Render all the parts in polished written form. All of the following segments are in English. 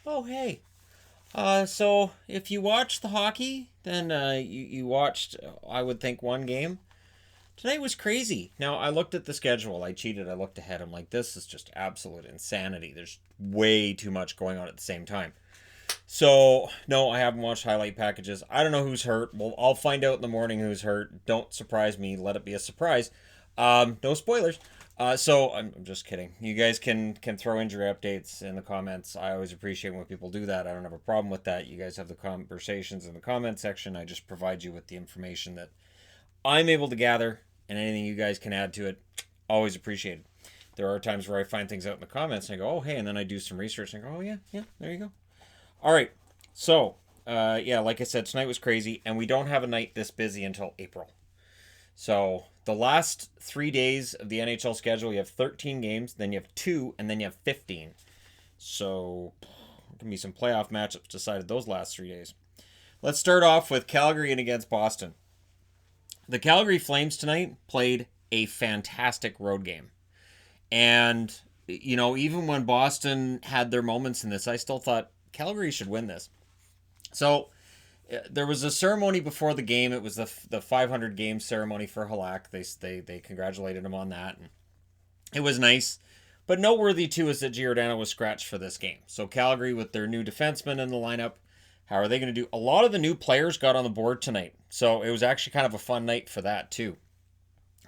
Oh, hey. So if you watch the hockey, then you watched, I would think, one game. Tonight was crazy. Now, I looked at the schedule. I cheated. I looked ahead. I'm like, this is just absolute insanity. There's way too much going on at the same time. So, no, I haven't watched highlight packages. I don't know who's hurt. Well, I'll find out in the morning who's hurt. Don't surprise me. Let it be a surprise. No spoilers. I'm just kidding. You guys can throw injury updates in the comments. I always appreciate when people do that. I don't have a problem with that. You guys have the conversations in the comment section. I just provide you with the information that I'm able to gather, and anything you guys can add to it, always appreciated. There are times where I find things out in the comments and I go, oh hey, and then I do some research and I go, oh yeah, there you go. All right, so yeah, like I said, tonight was crazy, and we don't have a night this busy until April. So the last 3 days of the NHL schedule, you have 13 games, then you have two, and then you have 15. So there can be some playoff matchups decided those last 3 days. Let's start off with Calgary and against Boston. The Calgary Flames tonight played a fantastic road game. And, even when Boston had their moments in this, I still thought Calgary should win this. So there was a ceremony before the game. It was the 500 game ceremony for Halak. They congratulated him on that. And it was nice. But noteworthy, too, is that Giordano was scratched for this game. So Calgary, with their new defenseman in the lineup, how are they going to do? A lot of the new players got on the board tonight. So it was actually kind of a fun night for that, too.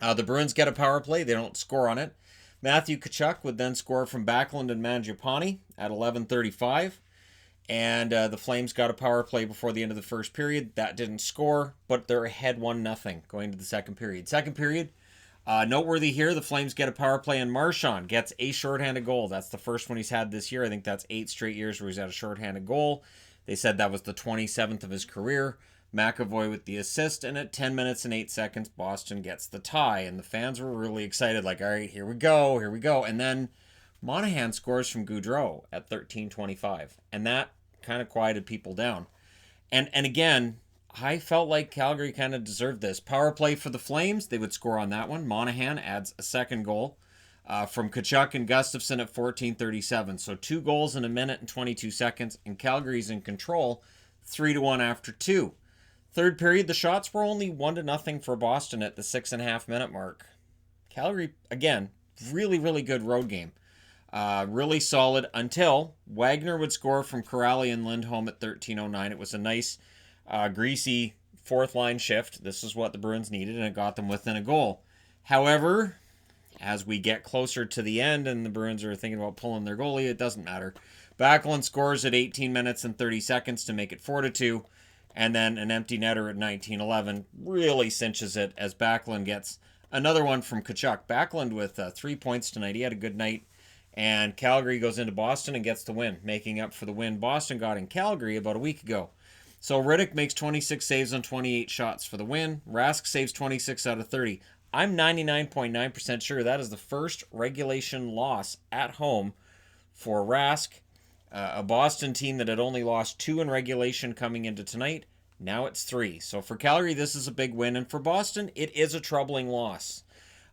The Bruins get a power play. They don't score on it. Matthew Tkachuk would then score from Backlund and Mangiapane at 11:35. And the Flames got a power play before the end of the first period. That didn't score, but they're ahead 1-0 going to the second period. Second period, noteworthy here, the Flames get a power play, and Marchand gets a shorthanded goal. That's the first one he's had this year. I think that's 8 straight years where he's had a shorthanded goal. They said that was the 27th of his career. McAvoy with the assist, and at 10 minutes and 8 seconds, Boston gets the tie. And the fans were really excited, like, all right, here we go. And then Monahan scores from Gaudreau at 13:25, and that kind of quieted people down. And again, I felt like Calgary kind of deserved this. Power play for the Flames, they would score on that one. Monahan adds a second goal from Tkachuk and Gustafsson at 14:37. So 2 goals in a minute and 22 seconds, and Calgary's in control 3-1 after 2. Third period, the shots were only 1-0 for Boston at the 6.5 minute mark. Calgary, again, really, really good road game. Really solid until Wagner would score from Corrali and Lindholm at 13:09. It was a nice, greasy fourth line shift. This is what the Bruins needed, and it got them within a goal. However, as we get closer to the end and the Bruins are thinking about pulling their goalie, it doesn't matter. Backlund scores at 18 minutes and 30 seconds to make it 4-2. And then an empty netter at 19:11 really cinches it as Backlund gets another one from Tkachuk. Backlund with 3 points tonight. He had a good night. And Calgary goes into Boston and gets the win, making up for the win Boston got in Calgary about a week ago. So Riddick makes 26 saves on 28 shots for the win. Rask saves 26 out of 30. I'm 99.9% sure that is the first regulation loss at home for Rask. A Boston team that had only lost 2 in regulation coming into tonight. Now it's 3. So for Calgary, this is a big win. And for Boston, it is a troubling loss.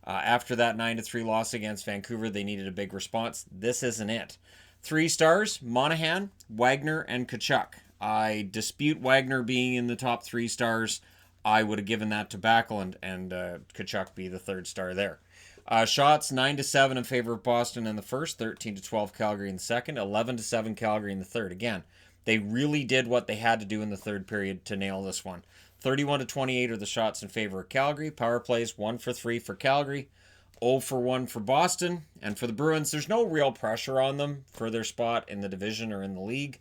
After that 9-3 loss against Vancouver, they needed a big response. This isn't it. 3 stars, Monahan, Wagner, and Tkachuk. I dispute Wagner being in the top 3 stars. I would have given that to Backlund and Tkachuk be the 3rd star there. Shots 9-7 in favor of Boston in the first, 13-12 Calgary in the second, 11-7 Calgary in the third. Again, they really did what they had to do in the third period to nail this one. 31-28 are the shots in favor of Calgary. Power plays 1 for 3 for Calgary, 0 for 1 for Boston. And for the Bruins, there's no real pressure on them for their spot in the division or in the league.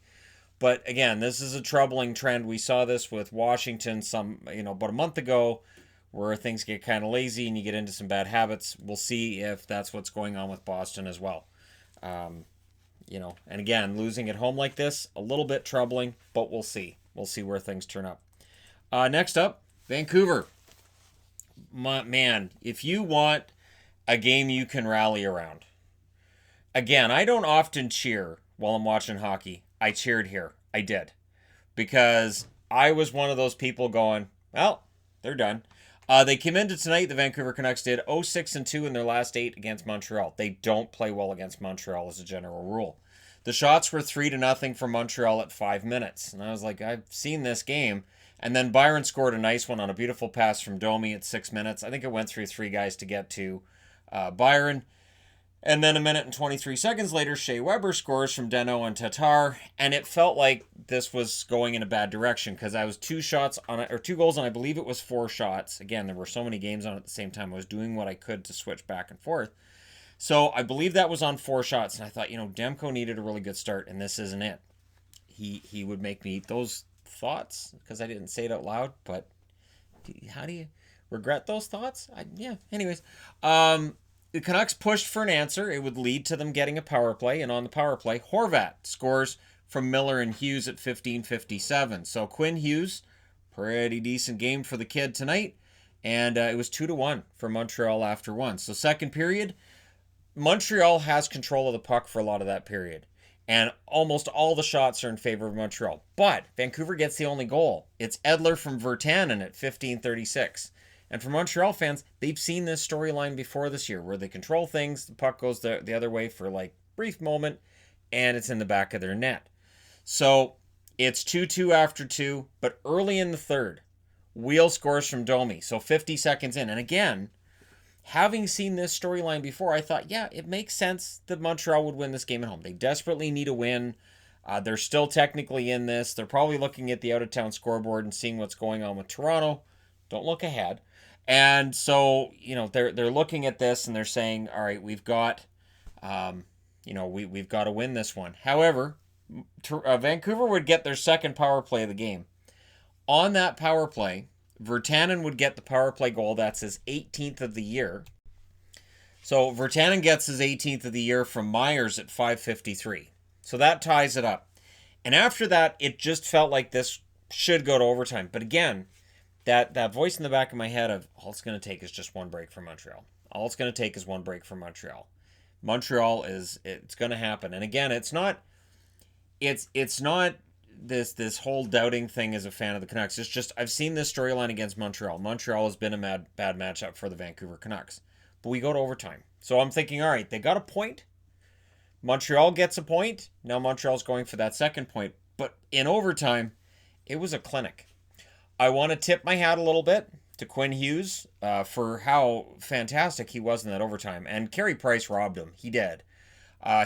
But again, this is a troubling trend. We saw this with Washington about a month ago, where things get kind of lazy and you get into some bad habits. We'll see if that's what's going on with Boston as well. And again, losing at home like this, a little bit troubling, but we'll see. We'll see where things turn up. Next up, Vancouver. Man, if you want a game you can rally around. Again, I don't often cheer while I'm watching hockey. I cheered here. I did. Because I was one of those people going, well, they're done. They came into tonight, the Vancouver Canucks did 0-6-2 in their last 8 against Montreal. They don't play well against Montreal as a general rule. The shots were 3-0 for Montreal at 5 minutes. And I was like, I've seen this game. And then Byron scored a nice one on a beautiful pass from Domi at 6 minutes. I think it went through 3 guys to get to Byron. And then a minute and 23 seconds later, Shea Weber scores from Deno and Tatar. And it felt like this was going in a bad direction because I was 2 goals on, I believe it was 4 shots. Again, there were so many games on at the same time. I was doing what I could to switch back and forth. So I believe that was on 4 shots. And I thought, Demko needed a really good start, and this isn't it. He would make me eat those thoughts because I didn't say it out loud. But how do you regret those thoughts? Anyways. The Canucks pushed for an answer. It would lead to them getting a power play, and on the power play, Horvat scores from Miller and Hughes at 15:57. So Quinn Hughes, pretty decent game for the kid tonight, and it was 2-1 for Montreal after 1. So second period, Montreal has control of the puck for a lot of that period, and almost all the shots are in favor of Montreal. But Vancouver gets the only goal. It's Edler from Virtanen at 15:36. And for Montreal fans, they've seen this storyline before this year where they control things, the puck goes the other way for like brief moment, and it's in the back of their net. So it's 2-2 after 2, but early in the third, Wheel scores from Domi. So 50 seconds in. And again, having seen this storyline before, I thought, it makes sense that Montreal would win this game at home. They desperately need a win. They're still technically in this. They're probably looking at the out-of-town scoreboard and seeing what's going on with Toronto. Don't look ahead. And so, they're looking at this and they're saying, all right, we've got, we've got to win this one. However, Vancouver would get their second power play of the game. On that power play, Virtanen would get the power play goal. That's his 18th of the year. So Virtanen gets his 18th of the year from Myers at 5:53. So that ties it up. And after that, it just felt like this should go to overtime. But again, that voice in the back of my head of all it's going to take is just one break from Montreal. All it's going to take is one break from Montreal. It's going to happen. And again, it's not this whole doubting thing as a fan of the Canucks. It's just I've seen this storyline against Montreal. Montreal has been a bad matchup for the Vancouver Canucks. But we go to overtime. So I'm thinking, all right, they got a point. Montreal gets a point. Now Montreal's going for that second point. But in overtime, it was a clinic. I want to tip my hat a little bit to Quinn Hughes for how fantastic he was in that overtime. And Carey Price robbed him. He did.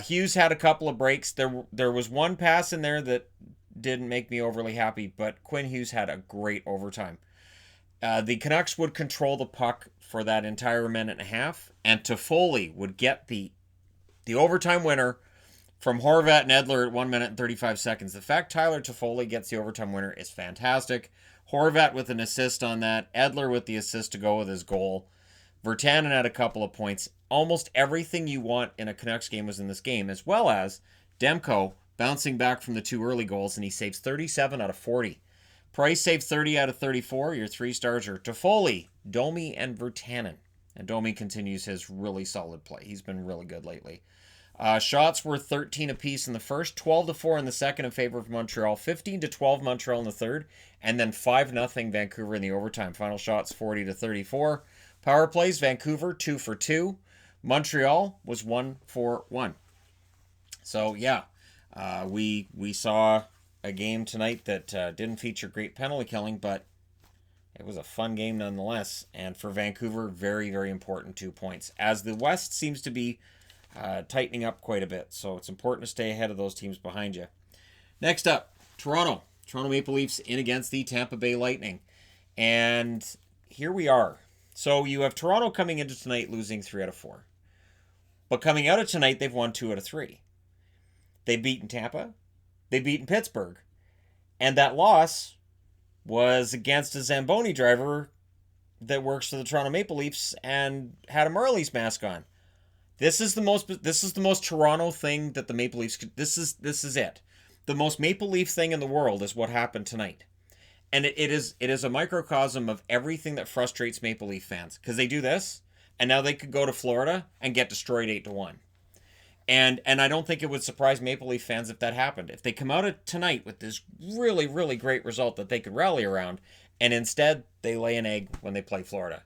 Hughes had a couple of breaks. There was one pass in there that didn't make me overly happy, but Quinn Hughes had a great overtime. The Canucks would control the puck for that entire minute and a half, and Toffoli would get the overtime winner from Horvat and Edler at 1 minute and 35 seconds. The fact Tyler Toffoli gets the overtime winner is fantastic. Horvat with an assist on that. Edler with the assist to go with his goal. Virtanen had a couple of points. Almost everything you want in a Canucks game was in this game, as well as Demko bouncing back from the 2 early goals, and he saves 37 out of 40. Price saved 30 out of 34. Your 3 stars are Toffoli, Domi, and Virtanen. And Domi continues his really solid play. He's been really good lately. Shots were 13 apiece in the first, 12-4 in the second in favor of Montreal, 15-12 Montreal in the third, and then 5-0 Vancouver in the overtime. Final shots 40-34. Power plays, Vancouver 2 for 2. Montreal was 1 for 1. So we saw a game tonight that didn't feature great penalty killing, but it was a fun game nonetheless. And for Vancouver, very, very important 2 points, as the West seems to be tightening up quite a bit. So it's important to stay ahead of those teams behind you. Next up, Toronto. Toronto Maple Leafs in against the Tampa Bay Lightning. And here we are. So you have Toronto coming into tonight losing 3 out of 4. But coming out of tonight, they've won 2 out of 3. They've beaten Tampa. They've beaten Pittsburgh. And that loss was against a Zamboni driver that works for the Toronto Maple Leafs and had a Marlies mask on. This is the most Toronto thing that the Maple Leafs could. This is it. The most Maple Leaf thing in the world is what happened tonight. And it is a microcosm of everything that frustrates Maple Leaf fans, because they do this and now they could go to Florida and get destroyed 8-1. And I don't think it would surprise Maple Leaf fans if that happened. If they come out of tonight with this really, really great result that they could rally around, and instead they lay an egg when they play Florida,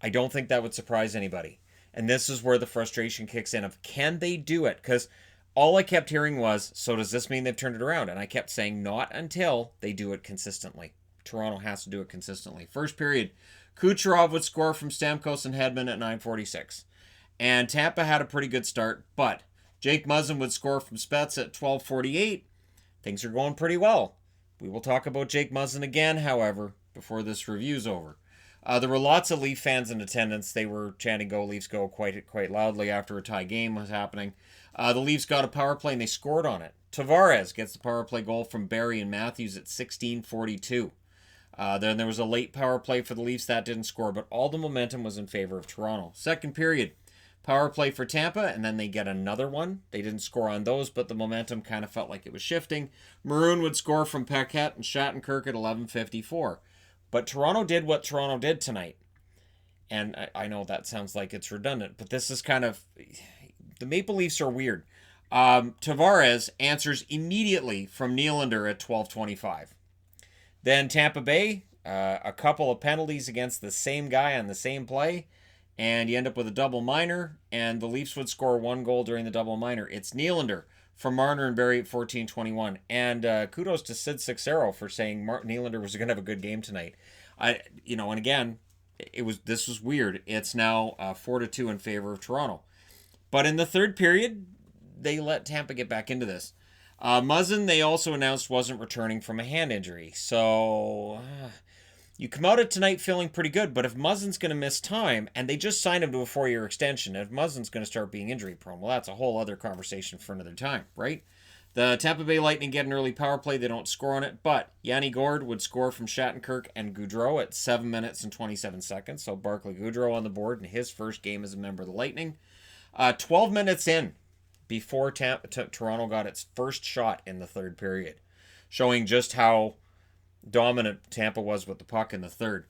I don't think that would surprise anybody. And this is where the frustration kicks in of, can they do it? Because all I kept hearing was, so does this mean they've turned it around? And I kept saying, not until they do it consistently. Toronto has to do it consistently. First period, Kucherov would score from Stamkos and Hedman at 9:46. And Tampa had a pretty good start, but Jake Muzzin would score from Spets at 12:48. Things are going pretty well. We will talk about Jake Muzzin again, however, before this review's over. There were lots of Leaf fans in attendance. They were chanting "Go Leafs, go" quite loudly after a tie game was happening. The Leafs got a power play and they scored on it. Tavares gets the power play goal from Barrie and Matthews at 16:42. Then there was a late power play for the Leafs that didn't score, but all the momentum was in favor of Toronto. Second period, power play for Tampa, and then they get another one. They didn't score on those, but the momentum kind of felt like it was shifting. Maroon would score from Paquette and Shattenkirk at 11:54. But Toronto did what Toronto did tonight. And I know that sounds like it's redundant, but this is kind of... The Maple Leafs are weird. Tavares answers immediately from Nylander at 12:25. Then Tampa Bay, a couple of penalties against the same guy on the same play, and you end up with a double minor, and the Leafs would score one goal during the double minor. It's Nylander from Marner and Barrie at 14:21. And kudos to Sid Sixero for saying Nylander was going to have a good game tonight. And again, this was weird. It's now 4-2 in favor of Toronto. But in the third period, they let Tampa get back into this. Muzzin, they also announced, wasn't returning from a hand injury. So you come out of tonight feeling pretty good, but if Muzzin's going to miss time, and they just signed him to a 4-year extension, if Muzzin's going to start being injury prone, well, that's a whole other conversation for another time, right? The Tampa Bay Lightning get an early power play. They don't score on it, but Yanni Gourde would score from Shattenkirk and Gaudreau at 7 minutes and 27 seconds. So Barclay Gaudreau on the board in his first game as a member of the Lightning. 12 minutes in before Toronto got its first shot in the third period, showing just how dominant Tampa was with the puck in the third.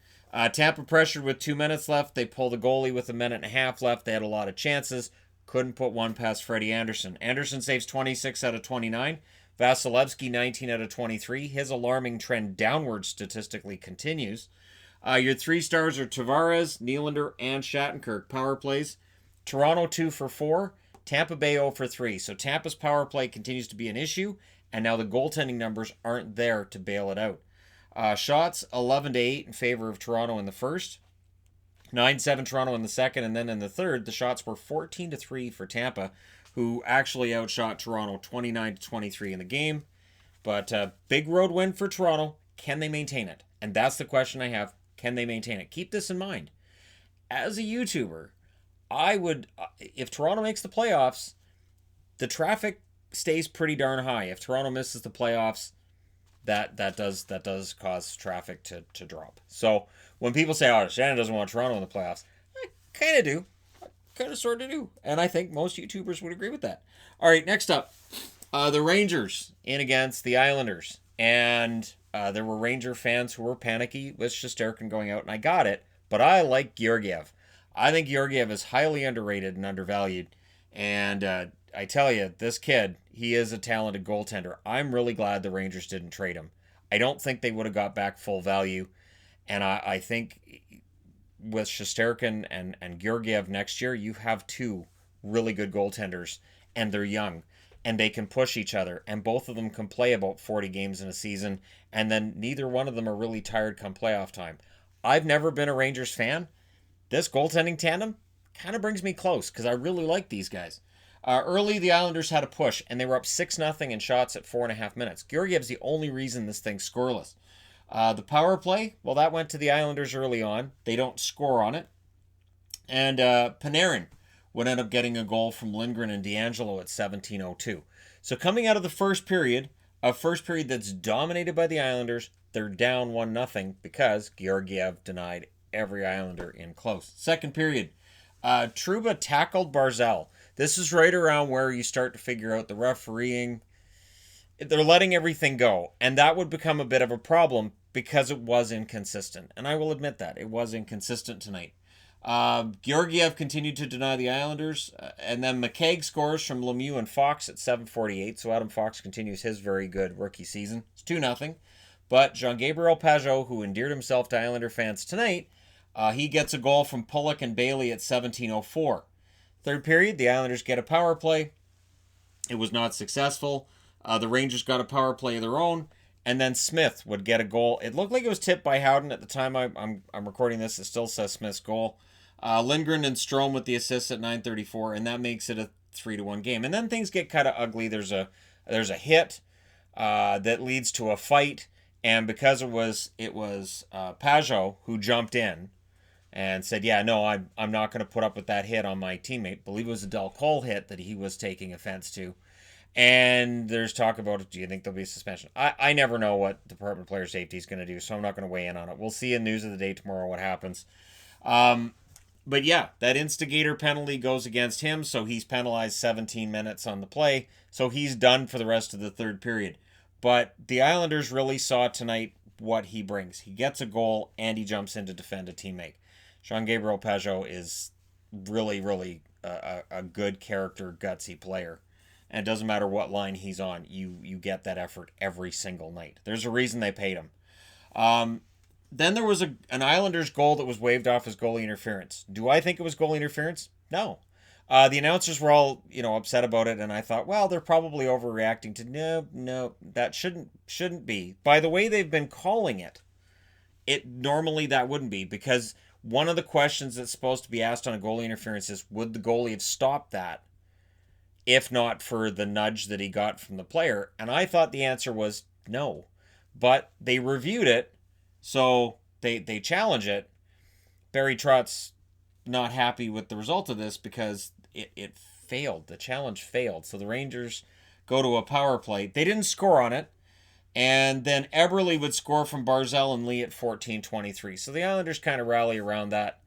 Tampa pressured with 2 minutes left. They pulled the goalie with a minute and a half left. They had a lot of chances. Couldn't put one past Freddie Anderson. Anderson saves 26 out of 29. Vasilevsky 19 out of 23. His alarming trend downward statistically continues. Your three stars are Tavares, Nylander, and Shattenkirk. Power plays. Toronto 2 for 4. Tampa Bay 0 for 3. So Tampa's power play continues to be an issue, and now the goaltending numbers aren't there to bail it out. Shots 11-8 in favor of Toronto in the first. 9-7 Toronto in the second, and then in the third, the shots were 14-3 for Tampa, who actually outshot Toronto 29-23 in the game. But big road win for Toronto. Can they maintain it? And that's the question I have. Can they maintain it? Keep this in mind. As a YouTuber, I would, if Toronto makes the playoffs, the traffic stays pretty darn high. If Toronto misses the playoffs, that does cause traffic to drop. So when people say, "Oh, Shannon doesn't want Toronto in the playoffs," I kind of do. I kind of sort of do. And I think most YouTubers would agree with that. All right, next up, the Rangers in against the Islanders. And there were Ranger fans who were panicky with Shesterkin going out, and I got it. But I like Georgiev. I think Georgiev is highly underrated and undervalued. And I tell you, this kid, he is a talented goaltender. I'm really glad the Rangers didn't trade him. I don't think they would have got back full value. And I think with Shesterkin and Georgiev next year, you have two really good goaltenders. And they're young. And they can push each other. And both of them can play about 40 games in a season. And then neither one of them are really tired come playoff time. I've never been a Rangers fan. This goaltending tandem kind of brings me close because I really like these guys. Early, the Islanders had a push, and they were up 6-0 in shots at 4.5 minutes. Georgiev's the only reason this thing's scoreless. The power play, well, that went to the Islanders early on. They don't score on it. And Panarin would end up getting a goal from Lindgren and D'Angelo at 17:02. So coming out of the first period, a first period that's dominated by the Islanders, they're down 1-0 because Georgiev denied every Islander in close. Second period, Trouba tackled Barzal. This is right around where you start to figure out the refereeing. They're letting everything go, and that would become a bit of a problem because it was inconsistent. And I will admit that. It was inconsistent tonight. Georgiev continued to deny the Islanders, and then McKaig scores from Lemieux and Fox at 7:48, so Adam Fox continues his very good rookie season. It's 2-0. But Jean-Gabriel Pageau, who endeared himself to Islander fans tonight, he gets a goal from Pulock and Bailey at 17:04. Third period, the Islanders get a power play. It was not successful. The Rangers got a power play of their own, and then Smith would get a goal. It looked like it was tipped by Howden at the time I'm recording this. It still says Smith's goal. Lindgren and Strome with the assist at 9:34, and that makes it a 3-1 game. And then things get kind of ugly. There's a hit that leads to a fight, and because it was Pajot who jumped in and said, "Yeah, no, I'm not going to put up with that hit on my teammate." I believe it was a Del Cole hit that he was taking offense to. And there's talk about, do you think there'll be a suspension? I never know what Department of Player Safety is going to do, so I'm not going to weigh in on it. We'll see in News of the Day tomorrow what happens. But yeah, that instigator penalty goes against him, so he's penalized 17 minutes on the play, so he's done for the rest of the third period. But the Islanders really saw tonight what he brings. He gets a goal, and he jumps in to defend a teammate. Jean-Gabriel Pajot is really, really a good character, gutsy player. And it doesn't matter what line he's on, you get that effort every single night. There's a reason they paid him. Then there was an Islanders goal that was waved off as goalie interference. Do I think it was goalie interference? No. The announcers were all, upset about it, and I thought, well, they're probably overreacting to no, that shouldn't be. By the way they've been calling it, normally that wouldn't be, because one of the questions that's supposed to be asked on a goalie interference is, would the goalie have stopped that if not for the nudge that he got from the player? And I thought the answer was no. But they reviewed it, so they challenge it. Barry Trott's not happy with the result of this because it failed. The challenge failed. So the Rangers go to a power play. They didn't score on it. And then Eberle would score from Barzal and Lee at 14:23. So the Islanders kind of rally around that.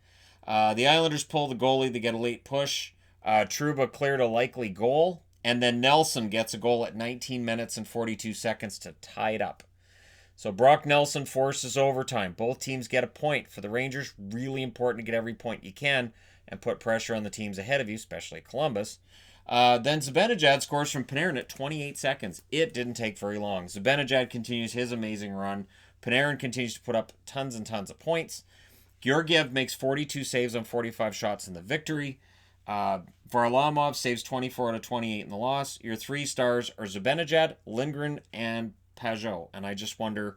The Islanders pull the goalie. They get a late push. Trouba cleared a likely goal, and then Nelson gets a goal at 19 minutes and 42 seconds to tie it up. So Brock Nelson forces overtime. Both teams get a point. For the Rangers, really important to get every point you can and put pressure on the teams ahead of you, especially Columbus. Then Zibanejad scores from Panarin at 28 seconds. It didn't take very long. Zibanejad continues his amazing run. Panarin continues to put up tons and tons of points. Georgiev makes 42 saves on 45 shots in the victory. Varlamov saves 24 out of 28 in the loss. Your three stars are Zibanejad, Lindgren, and Pajot. And I just wonder,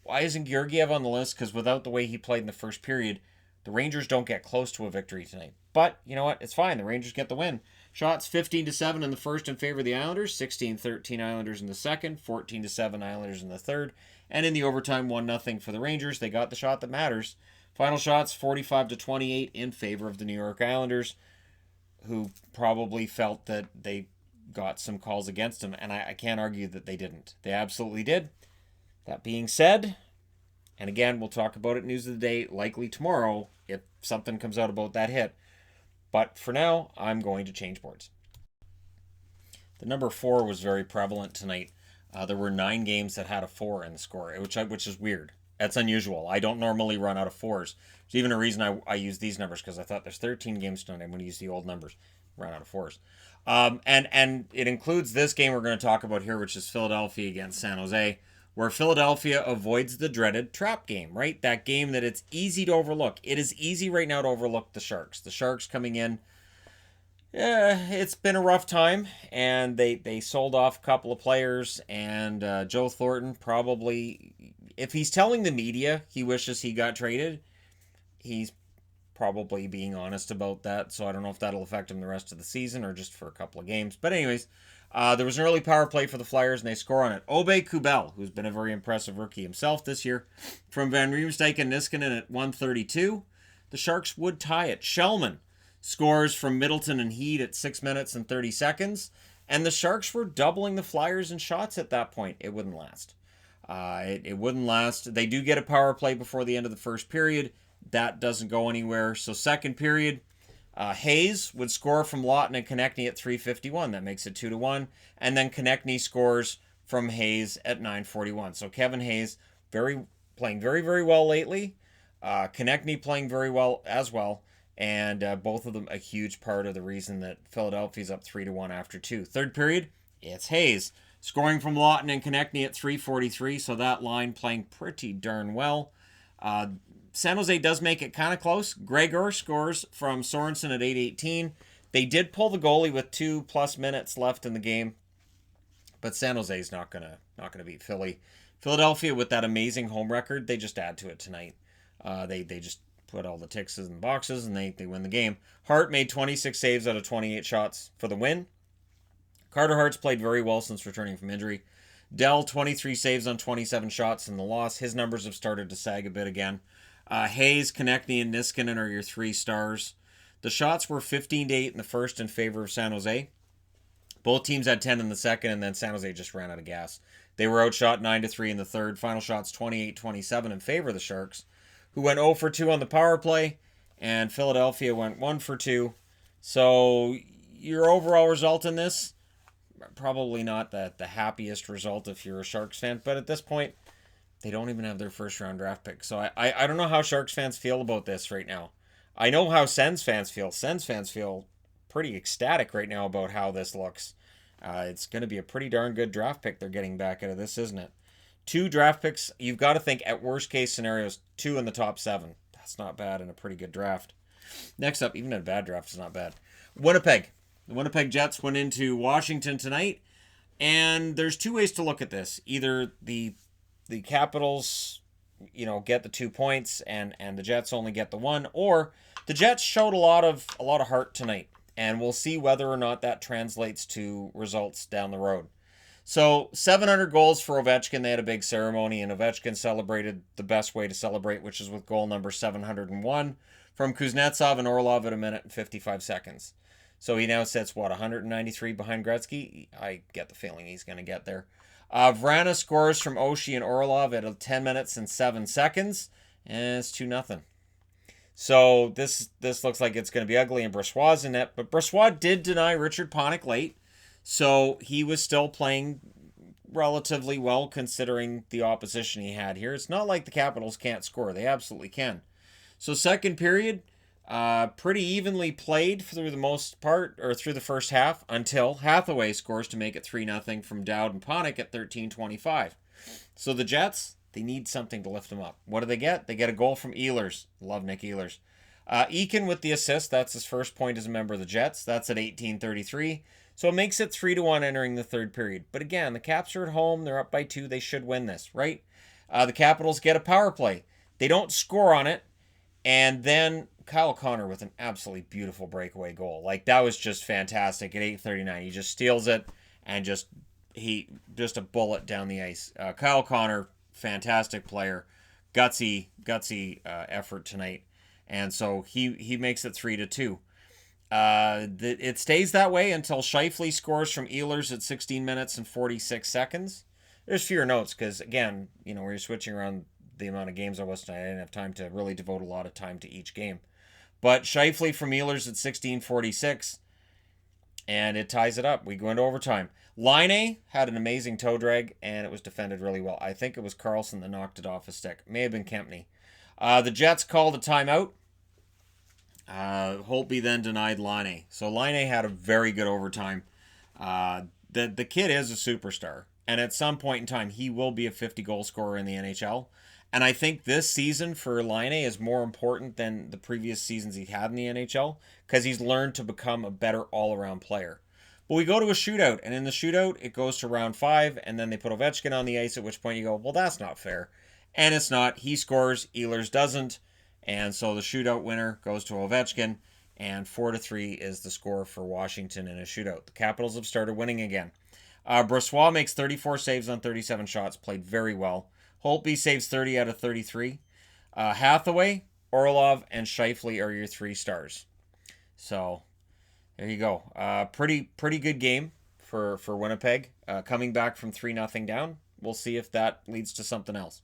why isn't Georgiev on the list? Because without the way he played in the first period, the Rangers don't get close to a victory tonight. But you know what? It's fine. The Rangers get the win. Shots 15-7 in the first in favor of the Islanders, 16-13 Islanders in the second, 14-7 Islanders in the third, and in the overtime 1-0 for the Rangers. They got the shot that matters. Final shots 45-28 in favor of the New York Islanders, who probably felt that they got some calls against them, and I can't argue that they didn't. They absolutely did. That being said, and again, we'll talk about it News of the Day likely tomorrow if something comes out about that hit. But for now, I'm going to change boards. The number 4 was very prevalent tonight. There were 9 games that had a 4 in the score, which is weird. That's unusual. I don't normally run out of 4s. There's even a reason I use these numbers, because I thought there's 13 games tonight. I'm going to use the old numbers. Run out of 4s. And it includes this game we're going to talk about here, which is Philadelphia against San Jose, where Philadelphia avoids the dreaded trap game, right? That game that it's easy to overlook. It is easy right now to overlook the Sharks. The Sharks coming in, it's been a rough time, and they sold off a couple of players, and Joe Thornton probably, if he's telling the media he wishes he got traded, he's probably being honest about that, so I don't know if that'll affect him the rest of the season or just for a couple of games. But anyways, there was an early power play for the Flyers, and they score on it. Obe Kubel, who's been a very impressive rookie himself this year, from Van Riemsdyk and Niskanen at 1:32. The Sharks would tie it. Shellman scores from Middleton and Heed at 6 minutes and 30 seconds, and the Sharks were doubling the Flyers in shots at that point. It wouldn't last. It wouldn't last. They do get a power play before the end of the first period. That doesn't go anywhere. So second period, Hayes would score from Lawton and Konechny at 3:51. That makes it 2-1. And then Konechny scores from Hayes at 9:41. So Kevin Hayes playing very, very well lately. Konechny playing very well as well. And both of them a huge part of the reason that Philadelphia's up 3-1 after 2. Third period, it's Hayes scoring from Lawton and Konechny at 3:43. So that line playing pretty darn well. San Jose does make it kind of close. Gregor scores from Sorensen at 8:18. They did pull the goalie with 2+ minutes left in the game, but San Jose's not gonna beat Philly. Philadelphia, with that amazing home record, they just add to it tonight. They just put all the ticks in the boxes and they win the game. Hart made 26 saves out of 28 shots for the win. Carter Hart's played very well since returning from injury. Dell, 23 saves on 27 shots in the loss. His numbers have started to sag a bit again. Hayes, Konechny, and Niskanen are your 3 stars. The shots were 15-8 in the first in favor of San Jose. Both teams had 10 in the second, and then San Jose just ran out of gas. They were outshot 9-3 in the third. Final shots 28-27 in favor of the Sharks, who went 0 for 2 on the power play, and Philadelphia went 1 for 2. So your overall result in this, probably not the happiest result if you're a Sharks fan, but at this point, they don't even have their first-round draft pick. So I don't know how Sharks fans feel about this right now. I know how Sens fans feel. Sens fans feel pretty ecstatic right now about how this looks. It's going to be a pretty darn good draft pick they're getting back out of this, isn't it? 2 draft picks. You've got to think at worst-case scenarios, 2 in the top 7. That's not bad in a pretty good draft. Next up, even a bad draft is not bad. Winnipeg. The Winnipeg Jets went into Washington tonight, and there's 2 ways to look at this. Either the Capitals, get the 2 points, and the Jets only get the 1, or the Jets showed a lot of heart tonight, and we'll see whether or not that translates to results down the road. So 700 goals for Ovechkin. They had a big ceremony, and Ovechkin celebrated the best way to celebrate, which is with goal number 701 from Kuznetsov and Orlov at 1 minute and 55 seconds. So he now sits, 193 behind Gretzky? I get the feeling he's going to get there. Vrana scores from Oshie and Orlov at 10 minutes and 7 seconds, and it's 2-0. So this looks like it's going to be ugly, and Brossoit's in net, but Brossoit did deny Richard Panik late, so he was still playing relatively well considering the opposition he had here. It's not like the Capitals can't score. They absolutely can. So second period, pretty evenly played through the most part, or through the first half, until Hathaway scores to make it 3-0 from Dowd and Panik at 13:25. So the Jets, they need something to lift them up. What do they get? They get a goal from Ehlers. Love Nick Ehlers. Eakin with the assist. That's his first point as a member of the Jets. That's at 18:33. So it makes it 3-1 entering the third period. But again, the Caps are at home. They're up by 2. They should win this, right? The Capitals get a power play. They don't score on it. And then Kyle Connor with an absolutely beautiful breakaway goal. Like, that was just fantastic at 8:39. He just steals it and just a bullet down the ice. Kyle Connor, fantastic player. Gutsy effort tonight. And so he makes it 3-2. It stays that way until Scheifele scores from Ehlers at 16 minutes and 46 seconds. There's fewer notes because, again, we're switching around the amount of games I was tonight. I didn't have time to really devote a lot of time to each game. But Scheifele from Ehlers at 16:46, and it ties it up. We go into overtime. Laine had an amazing toe drag, and it was defended really well. I think it was Carlson that knocked it off his stick. May have been Kempney. The Jets called a timeout. Holtby then denied Laine. So Laine had a very good overtime. The kid is a superstar, and at some point in time, he will be a 50-goal scorer in the NHL. And I think this season for Laine is more important than the previous seasons he had in the NHL because he's learned to become a better all-around player. But we go to a shootout, and in the shootout, it goes to round 5, and then they put Ovechkin on the ice, at which point you go, well, that's not fair. And it's not. He scores, Ehlers doesn't, and so the shootout winner goes to Ovechkin, and 4-3 is the score for Washington in a shootout. The Capitals have started winning again. Brossoit makes 34 saves on 37 shots, played very well. Holtby saves 30 out of 33. Hathaway, Orlov, and Scheifele are your 3 stars. So there you go. Pretty good game for Winnipeg. Coming back from 3-0 down. We'll see if that leads to something else.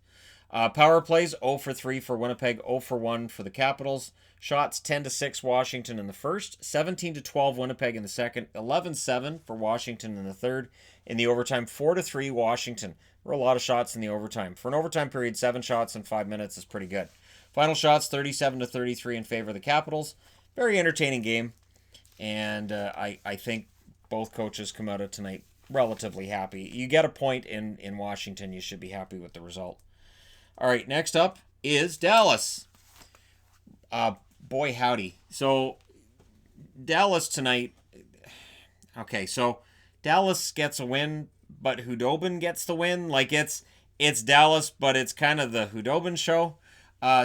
Power plays 0 for 3 for Winnipeg, 0 for 1 for the Capitals. Shots 10-6 Washington in the first, 17-12 Winnipeg in the second, 11-7 for Washington in the third. In the overtime, 4-3 Washington. There were a lot of shots in the overtime. For an overtime period, 7 shots in 5 minutes is pretty good. Final shots 37-33 in favor of the Capitals. Very entertaining game, and I think both coaches come out of tonight relatively happy. You get a point in Washington, you should be happy with the result. All right, next up is Dallas. Boy, howdy. So Dallas tonight. Okay, so Dallas gets a win, but Hudobin gets the win. Like it's Dallas, but it's kind of the Hudobin show.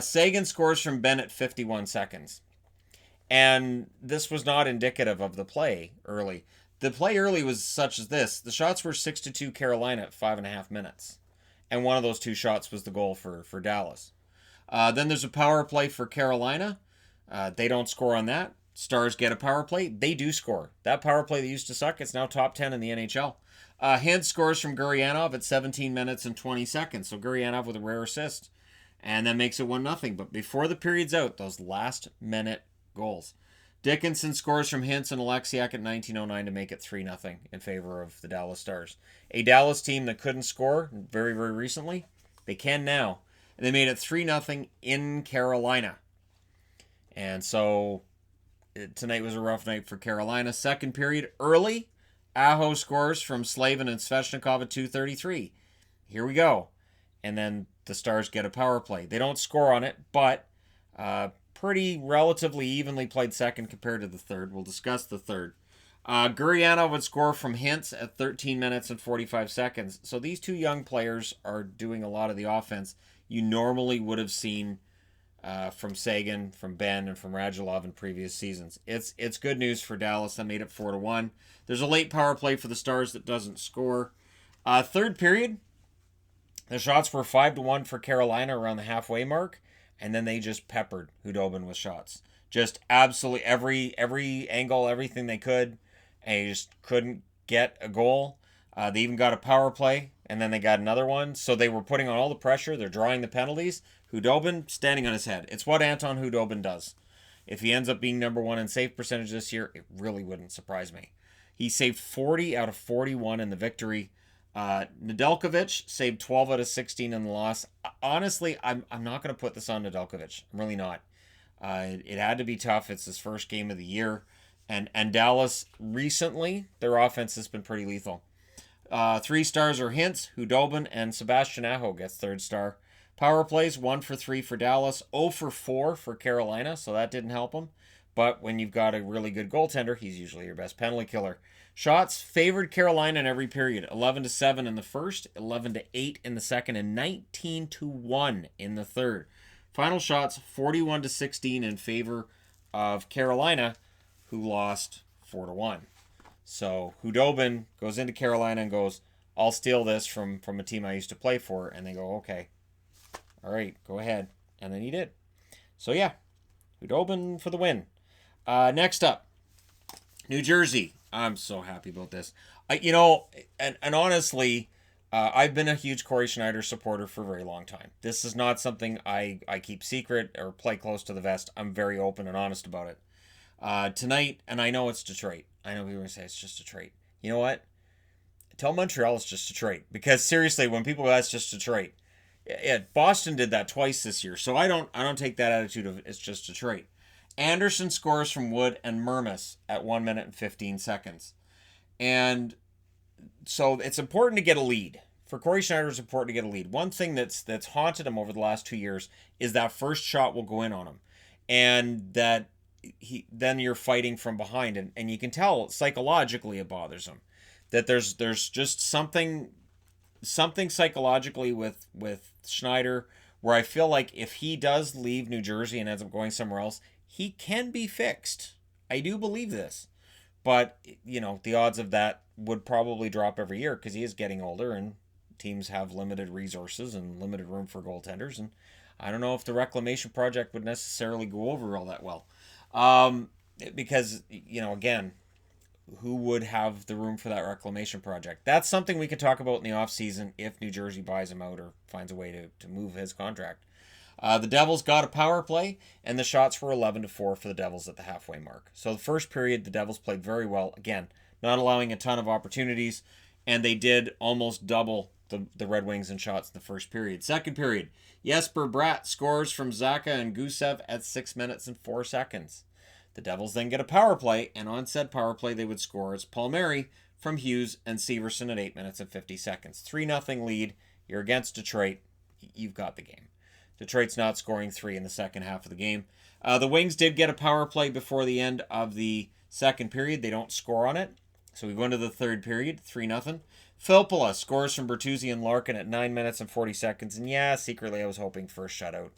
Sagan scores from Bennett 51 seconds. And this was not indicative of the play early. The play early was such as this. The shots were 6-2 Carolina at 5.5 minutes. And one of those two shots was the goal for Dallas. Then there's a power play for Carolina. They don't score on that. Stars get a power play. They do score. That power play that used to suck, it's now top 10 in the NHL. Hintz scores from Gurianov at 17 minutes and 20 seconds. So Gurianov with a rare assist. And that makes it 1-0. But before the period's out, those last minute goals. Dickinson scores from Hintz and Alexiak at 19:09 to make it 3-0 in favor of the Dallas Stars. A Dallas team that couldn't score very, very recently, they can now. And they made it 3-0 in Carolina. And so tonight was a rough night for Carolina. Second period, early, Aho scores from Slavin and Svechnikov at 2:33. Here we go. And then the Stars get a power play. They don't score on it, but pretty relatively evenly played second compared to the third. We'll discuss the third. Gurianov would score from Hintz at 13 minutes and 45 seconds. So these two young players are doing a lot of the offense you normally would have seen from Sagan, from Ben, and from Radulov in previous seasons. It's good news for Dallas. That made it 4-1. There's a late power play for the Stars that doesn't score. Third period, the shots were 5-1 for Carolina around the halfway mark. And then they just peppered Hudobin with shots. Just absolutely every angle, everything they could. And they just couldn't get a goal. They even got a power play. And then they got another one. So they were putting on all the pressure. They're drawing the penalties. Hudobin standing on his head. It's what Anton Hudobin does. If he ends up being number one in save percentage this year, it really wouldn't surprise me. He saved 40 out of 41 in the victory. Nedeljkovic saved 12 out of 16 in the loss. Honestly, I'm not going to put this on Nedeljkovic. I'm really not. It had to be tough. It's his first game of the year. And Dallas, recently, their offense has been pretty lethal. 3 stars are Hintz, Hudobin, and Sebastian Aho gets third star. Power plays, 1 for 3 for Dallas, 0 for 4 for Carolina, so that didn't help him. But when you've got a really good goaltender, he's usually your best penalty killer. Shots favored Carolina in every period. 11-7 in the first, 11-8 in the second, and 19-1 in the third. Final shots 41-16 in favor of Carolina, who lost 4-1. So Hudobin goes into Carolina and goes, "I'll steal this from a team I used to play for," and they go, "Okay, all right, go ahead," and then he did. So yeah, Hudobin for the win. Next up, New Jersey. I'm so happy about this. And honestly, I've been a huge Corey Schneider supporter for a very long time. This is not something I keep secret or play close to the vest. I'm very open and honest about it. Tonight, and I know it's Detroit. I know people are going to say it's just Detroit. You know what? Tell Montreal it's just Detroit. Because seriously, when people go, that's just Detroit. Yeah, Boston did that twice this year. So I don't take that attitude of it's just Detroit. Anderson scores from Wood and Mermis at 1 minute and 15 seconds. And so it's important to get a lead. For Corey Schneider, it's important to get a lead. One thing that's haunted him over the last 2 years is that first shot will go in on him. And that then you're fighting from behind. And you can tell psychologically it bothers him. That there's just something psychologically with Schneider where I feel like if he does leave New Jersey and ends up going somewhere else, he can be fixed. I do believe this. But, the odds of that would probably drop every year because he is getting older and teams have limited resources and limited room for goaltenders. And I don't know if the reclamation project would necessarily go over all that well. Because, again, who would have the room for that reclamation project? That's something we could talk about in the offseason if New Jersey buys him out or finds a way to move his contract. The Devils got a power play, and the shots were 11-4 for the Devils at the halfway mark. So the first period, the Devils played very well. Again, not allowing a ton of opportunities, and they did almost double the Red Wings in shots in the first period. Second period, Jesper Bratt scores from Zaka and Gusev at 6 minutes and 4 seconds. The Devils then get a power play, and on said power play, they would score as Palmieri from Hughes and Severson at 8 minutes and 50 seconds. 3-0 lead. You're against Detroit. You've got the game. Detroit's not scoring 3 in the second half of the game. The Wings did get a power play before the end of the second period. They don't score on it. So we go into the third period, 3-0. Filppula scores from Bertuzzi and Larkin at 9 minutes and 40 seconds. And yeah, secretly I was hoping for a shutout.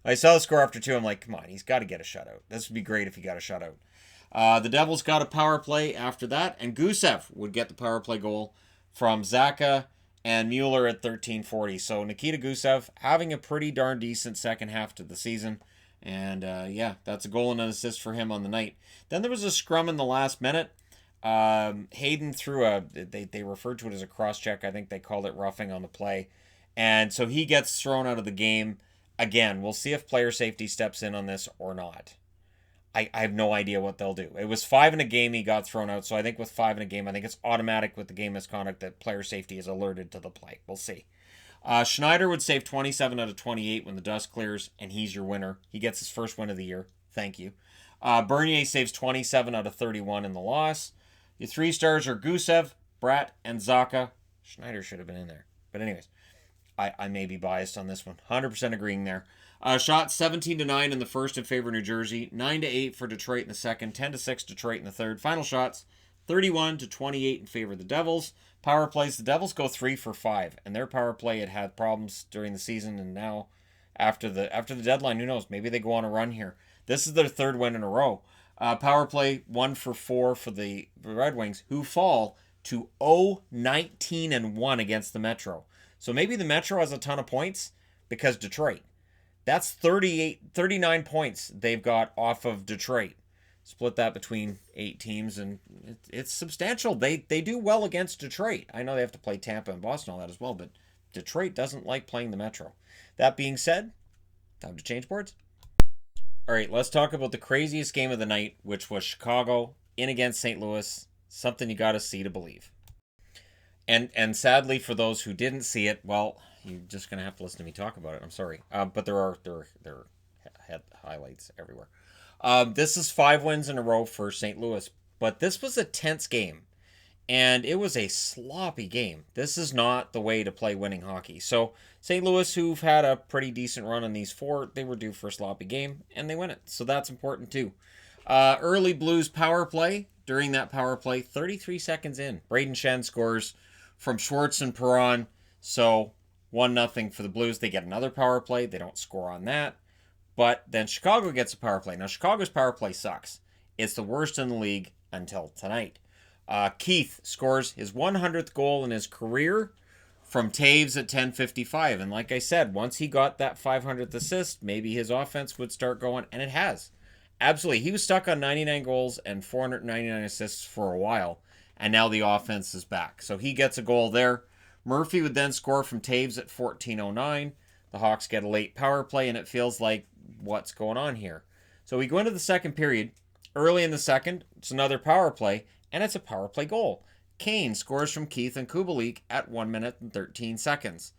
I saw the score after 2. I'm like, come on, he's got to get a shutout. This would be great if he got a shutout. The Devils got a power play after that, and Gusev would get the power play goal from Zacha and Mueller at 13:40. So Nikita Gusev having a pretty darn decent second half to the season. And yeah, that's a goal and an assist for him on the night. Then there was a scrum in the last minute. Hayden threw they referred to it as a cross-check. I think they called it roughing on the play. And so he gets thrown out of the game. Again, we'll see if player safety steps in on this or not. I have no idea what they'll do. It was 5 in a game he got thrown out, so I think with 5 in a game, I think it's automatic with the game misconduct that player safety is alerted to the play. We'll see. Schneider would save 27 out of 28 when the dust clears, and he's your winner. He gets his first win of the year. Thank you. Bernier saves 27 out of 31 in the loss. Your 3 stars are Gusev, Bratt, and Zacha. Schneider should have been in there. But anyways, I may be biased on this one. 100% agreeing there. Shot 17-9 in the first in favor of New Jersey, 9-8 for Detroit in the second, 10-6 Detroit in the third. Final shots 31-28 in favor of the Devils. Power plays, the Devils go 3 for 5, and their power play had problems during the season, and now after the deadline, who knows? Maybe they go on a run here. This is their third win in a row. Power play 1 for 4 for the Red Wings, who fall to 0-19-1 against the Metro. So maybe the Metro has a ton of points because Detroit. That's 39 points they've got off of Detroit. Split that between 8 teams, and it's substantial. They do well against Detroit. I know they have to play Tampa and Boston and all that as well, but Detroit doesn't like playing the Metro. That being said, time to change boards. All right, let's talk about the craziest game of the night, which was Chicago in against St. Louis. Something you got to see to believe. And sadly, for those who didn't see it, well, you're just going to have to listen to me talk about it. I'm sorry. But there are highlights everywhere. This is 5 wins in a row for St. Louis. But this was a tense game. And it was a sloppy game. This is not the way to play winning hockey. So St. Louis, who've had a pretty decent run on these 4, they were due for a sloppy game. And they win it. So that's important too. Early Blues power play. During that power play, 33 seconds in, Braden Shen scores from Schwartz and Perron. So 1-0 for the Blues. They get another power play. They don't score on that. But then Chicago gets a power play. Now, Chicago's power play sucks. It's the worst in the league until tonight. Keith scores his 100th goal in his career from Taves at 10:55. And like I said, once he got that 500th assist, maybe his offense would start going. And it has. Absolutely. He was stuck on 99 goals and 499 assists for a while. And now the offense is back. So he gets a goal there. Murphy would then score from Taves at 14:09. The Hawks get a late power play, and it feels like, what's going on here? So we go into the second period. Early in the second, it's another power play, and it's a power play goal. Kane scores from Keith and Kubalik at 1 minute and 13 seconds.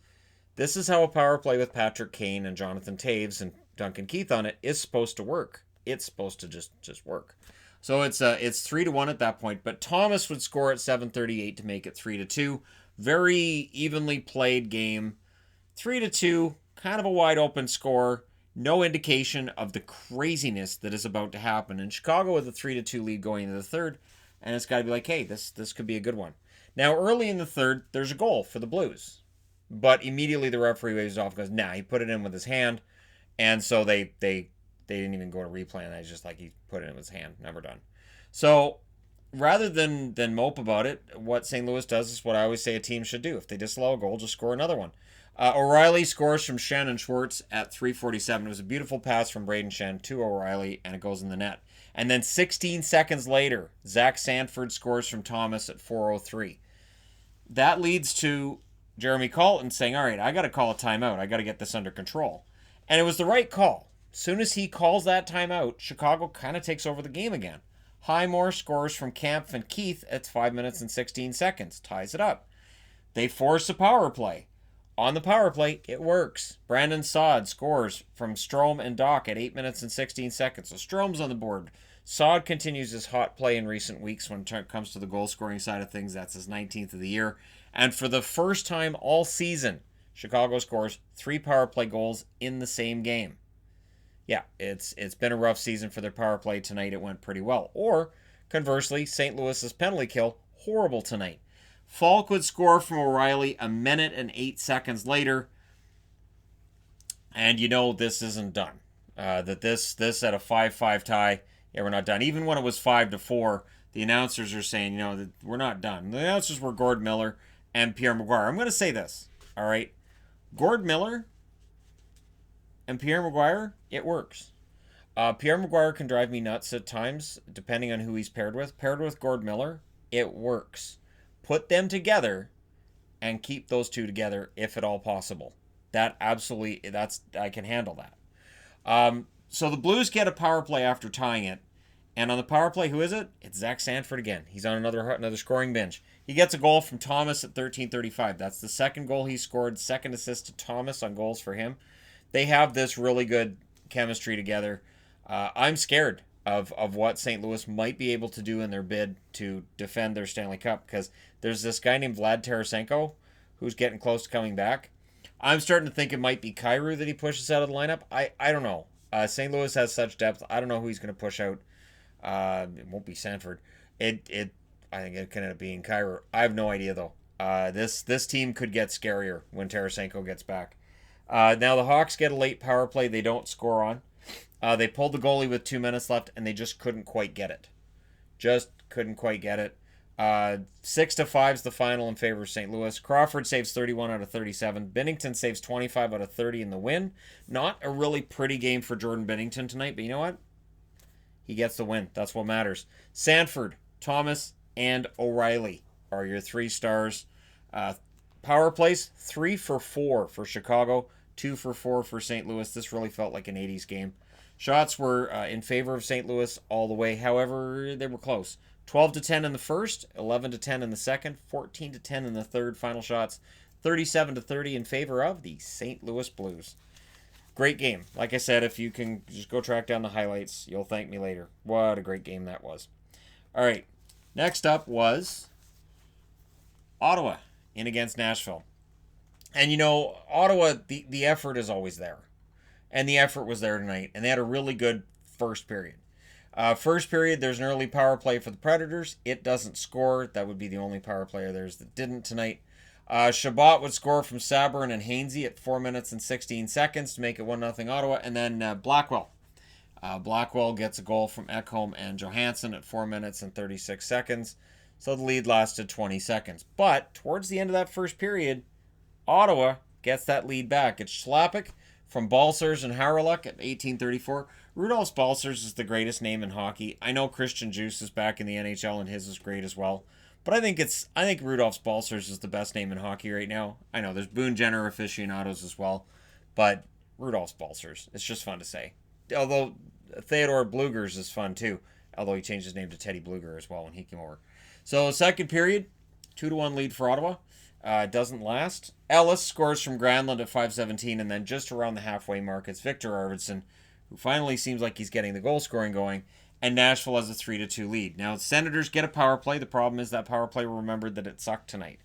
This is how a power play with Patrick Kane and Jonathan Taves and Duncan Keith on it is supposed to work. It's supposed to just work. So it's 3-1 at that point. But Thomas would score at 7:38 to make it 3-2. Very evenly played game. 3-2, kind of a wide open score. No indication of the craziness that is about to happen. And Chicago with a 3-2 lead going into the third. And it's got to be like, hey, this could be a good one. Now, early in the third, there's a goal for the Blues. But immediately the referee waves off and goes, nah, he put it in with his hand. And so they didn't even go to replay, and it's just like he put it in his hand. Never done. So rather than mope about it, what St. Louis does is what I always say a team should do. If they disallow a goal, just score another one. O'Reilly scores from Shannon Schwartz at 3:47. It was a beautiful pass from Braden Shen to O'Reilly, and it goes in the net. And then 16 seconds later, Zach Sanford scores from Thomas at 4:03. That leads to Jeremy Colton saying, all right, I got to call a timeout. I got to get this under control. And it was the right call. As soon as he calls that timeout, Chicago kind of takes over the game again. Highmore scores from Kampf and Keith at 5 minutes and 16 seconds. Ties it up. They force a power play. On the power play, it works. Brandon Saad scores from Strome and Doc at 8 minutes and 16 seconds. So Strome's on the board. Saad continues his hot play in recent weeks when it comes to the goal-scoring side of things. That's his 19th of the year. And for the first time all season, Chicago scores 3 power play goals in the same game. Yeah, it's been a rough season for their power play. Tonight it went pretty well. Or, conversely, St. Louis's penalty kill, horrible tonight. Falk would score from O'Reilly a minute and 8 seconds later. And you know this isn't done. That this at a 5-5 tie, yeah, we're not done. Even when it was 5-4, the announcers are saying, that we're not done. The announcers were Gord Miller and Pierre Maguire. I'm going to say this, all right? Gord Miller and Pierre Maguire, it works. Pierre Maguire can drive me nuts at times, depending on who he's paired with. Paired with Gord Miller, it works. Put them together and keep those two together if at all possible. I can handle that. So the Blues get a power play after tying it. And on the power play, who is it? It's Zach Sanford again. He's on another scoring binge. He gets a goal from Thomas at 13:35. That's the second goal he scored, second assist to Thomas on goals for him. They have this really good chemistry together. I'm scared of what St. Louis might be able to do in their bid to defend their Stanley Cup, because there's this guy named Vlad Tarasenko who's getting close to coming back. I'm starting to think it might be Kyrou that he pushes out of the lineup. I don't know. St. Louis has such depth. I don't know who he's going to push out. It won't be Sanford. I think it can end up being Kyrou. I have no idea though. This team could get scarier when Tarasenko gets back. Now the Hawks get a late power play they don't score on. They pulled the goalie with 2 minutes left and they just couldn't quite get it. 6-5 is the final in favor of St. Louis. Crawford saves 31 out of 37. Binnington saves 25 out of 30 in the win. Not a really pretty game for Jordan Binnington tonight, but you know what? He gets the win. That's what matters. Sanford, Thomas, and O'Reilly are your 3 stars. Power plays, 3 for 4 for Chicago, 2 for 4 for St. Louis. This really felt like an 80s game. Shots were in favor of St. Louis all the way. However, they were close. 12-10 in the first, 11-10 in the second, 14-10 in the third. Final shots, 37-30 in favor of the St. Louis Blues. Great game. Like I said, if you can just go track down the highlights, you'll thank me later. What a great game that was. All right, next up was Ottawa in against Nashville. And Ottawa, the effort is always there. And the effort was there tonight. And they had a really good first period. First period, there's an early power play for the Predators. It doesn't score. That would be the only power play of theirs that didn't tonight. Shabbat would score from Sabourin and Hainsey at 4 minutes and 16 seconds to make it 1-0 Ottawa. And then Blackwell. Blackwell gets a goal from Ekholm and Johansson at 4 minutes and 36 seconds. So the lead lasted 20 seconds. But towards the end of that first period, Ottawa gets that lead back. It's Schlappick from Balcers and Haraluk at 18:34. Rudolph Balcers is the greatest name in hockey. I know Christian Juice is back in the NHL and his is great as well. But I think Rudolph Balcers is the best name in hockey right now. I know there's Boone Jenner aficionados as well, but Rudolph Balcers, it's just fun to say. Although Theodore Blugers is fun too, although he changed his name to Teddy Bluger as well when he came over. So second period, 2-1 lead for Ottawa. Doesn't last. Ellis scores from Granlund at 5:17, and then just around the halfway mark, it's Victor Arvidsson, who finally seems like he's getting the goal scoring going, and Nashville has a 3-2 lead. Now, the Senators get a power play. The problem is that power play remembered that it sucked tonight.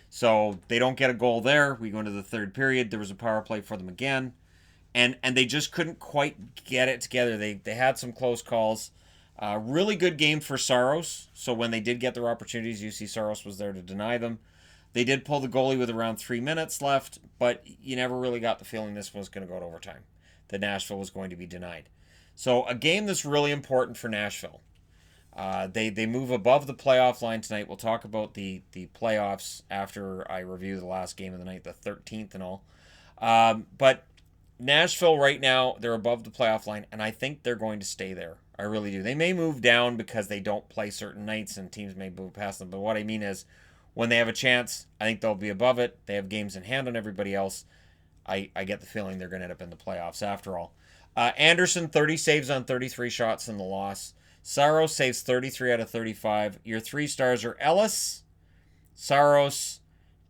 So they don't get a goal there. We go into the third period. There was a power play for them again, and they just couldn't quite get it together. They had some close calls. Really good game for Saros. So when they did get their opportunities, UC Saros was there to deny them. They did pull the goalie with around 3 minutes left, but you never really got the feeling this was going to go to overtime, that Nashville was going to be denied. So a game that's really important for Nashville. They move above the playoff line tonight. We'll talk about the playoffs after I review the last game of the night, the 13th and all. But Nashville right now, they're above the playoff line, and I think they're going to stay there. I really do. They may move down because they don't play certain nights and teams may move past them. But what I mean is, when they have a chance, I think they'll be above it. They have games in hand on everybody else. I get the feeling they're going to end up in the playoffs after all. Anderson, 30 saves on 33 shots in the loss. Saros saves 33 out of 35. Your 3 stars are Ellis, Saros,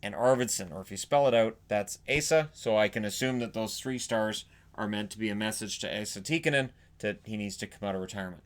and Arvidsson. Or if you spell it out, that's Asa. So I can assume that those 3 stars are meant to be a message to Asa Tikkanen that he needs to come out of retirement.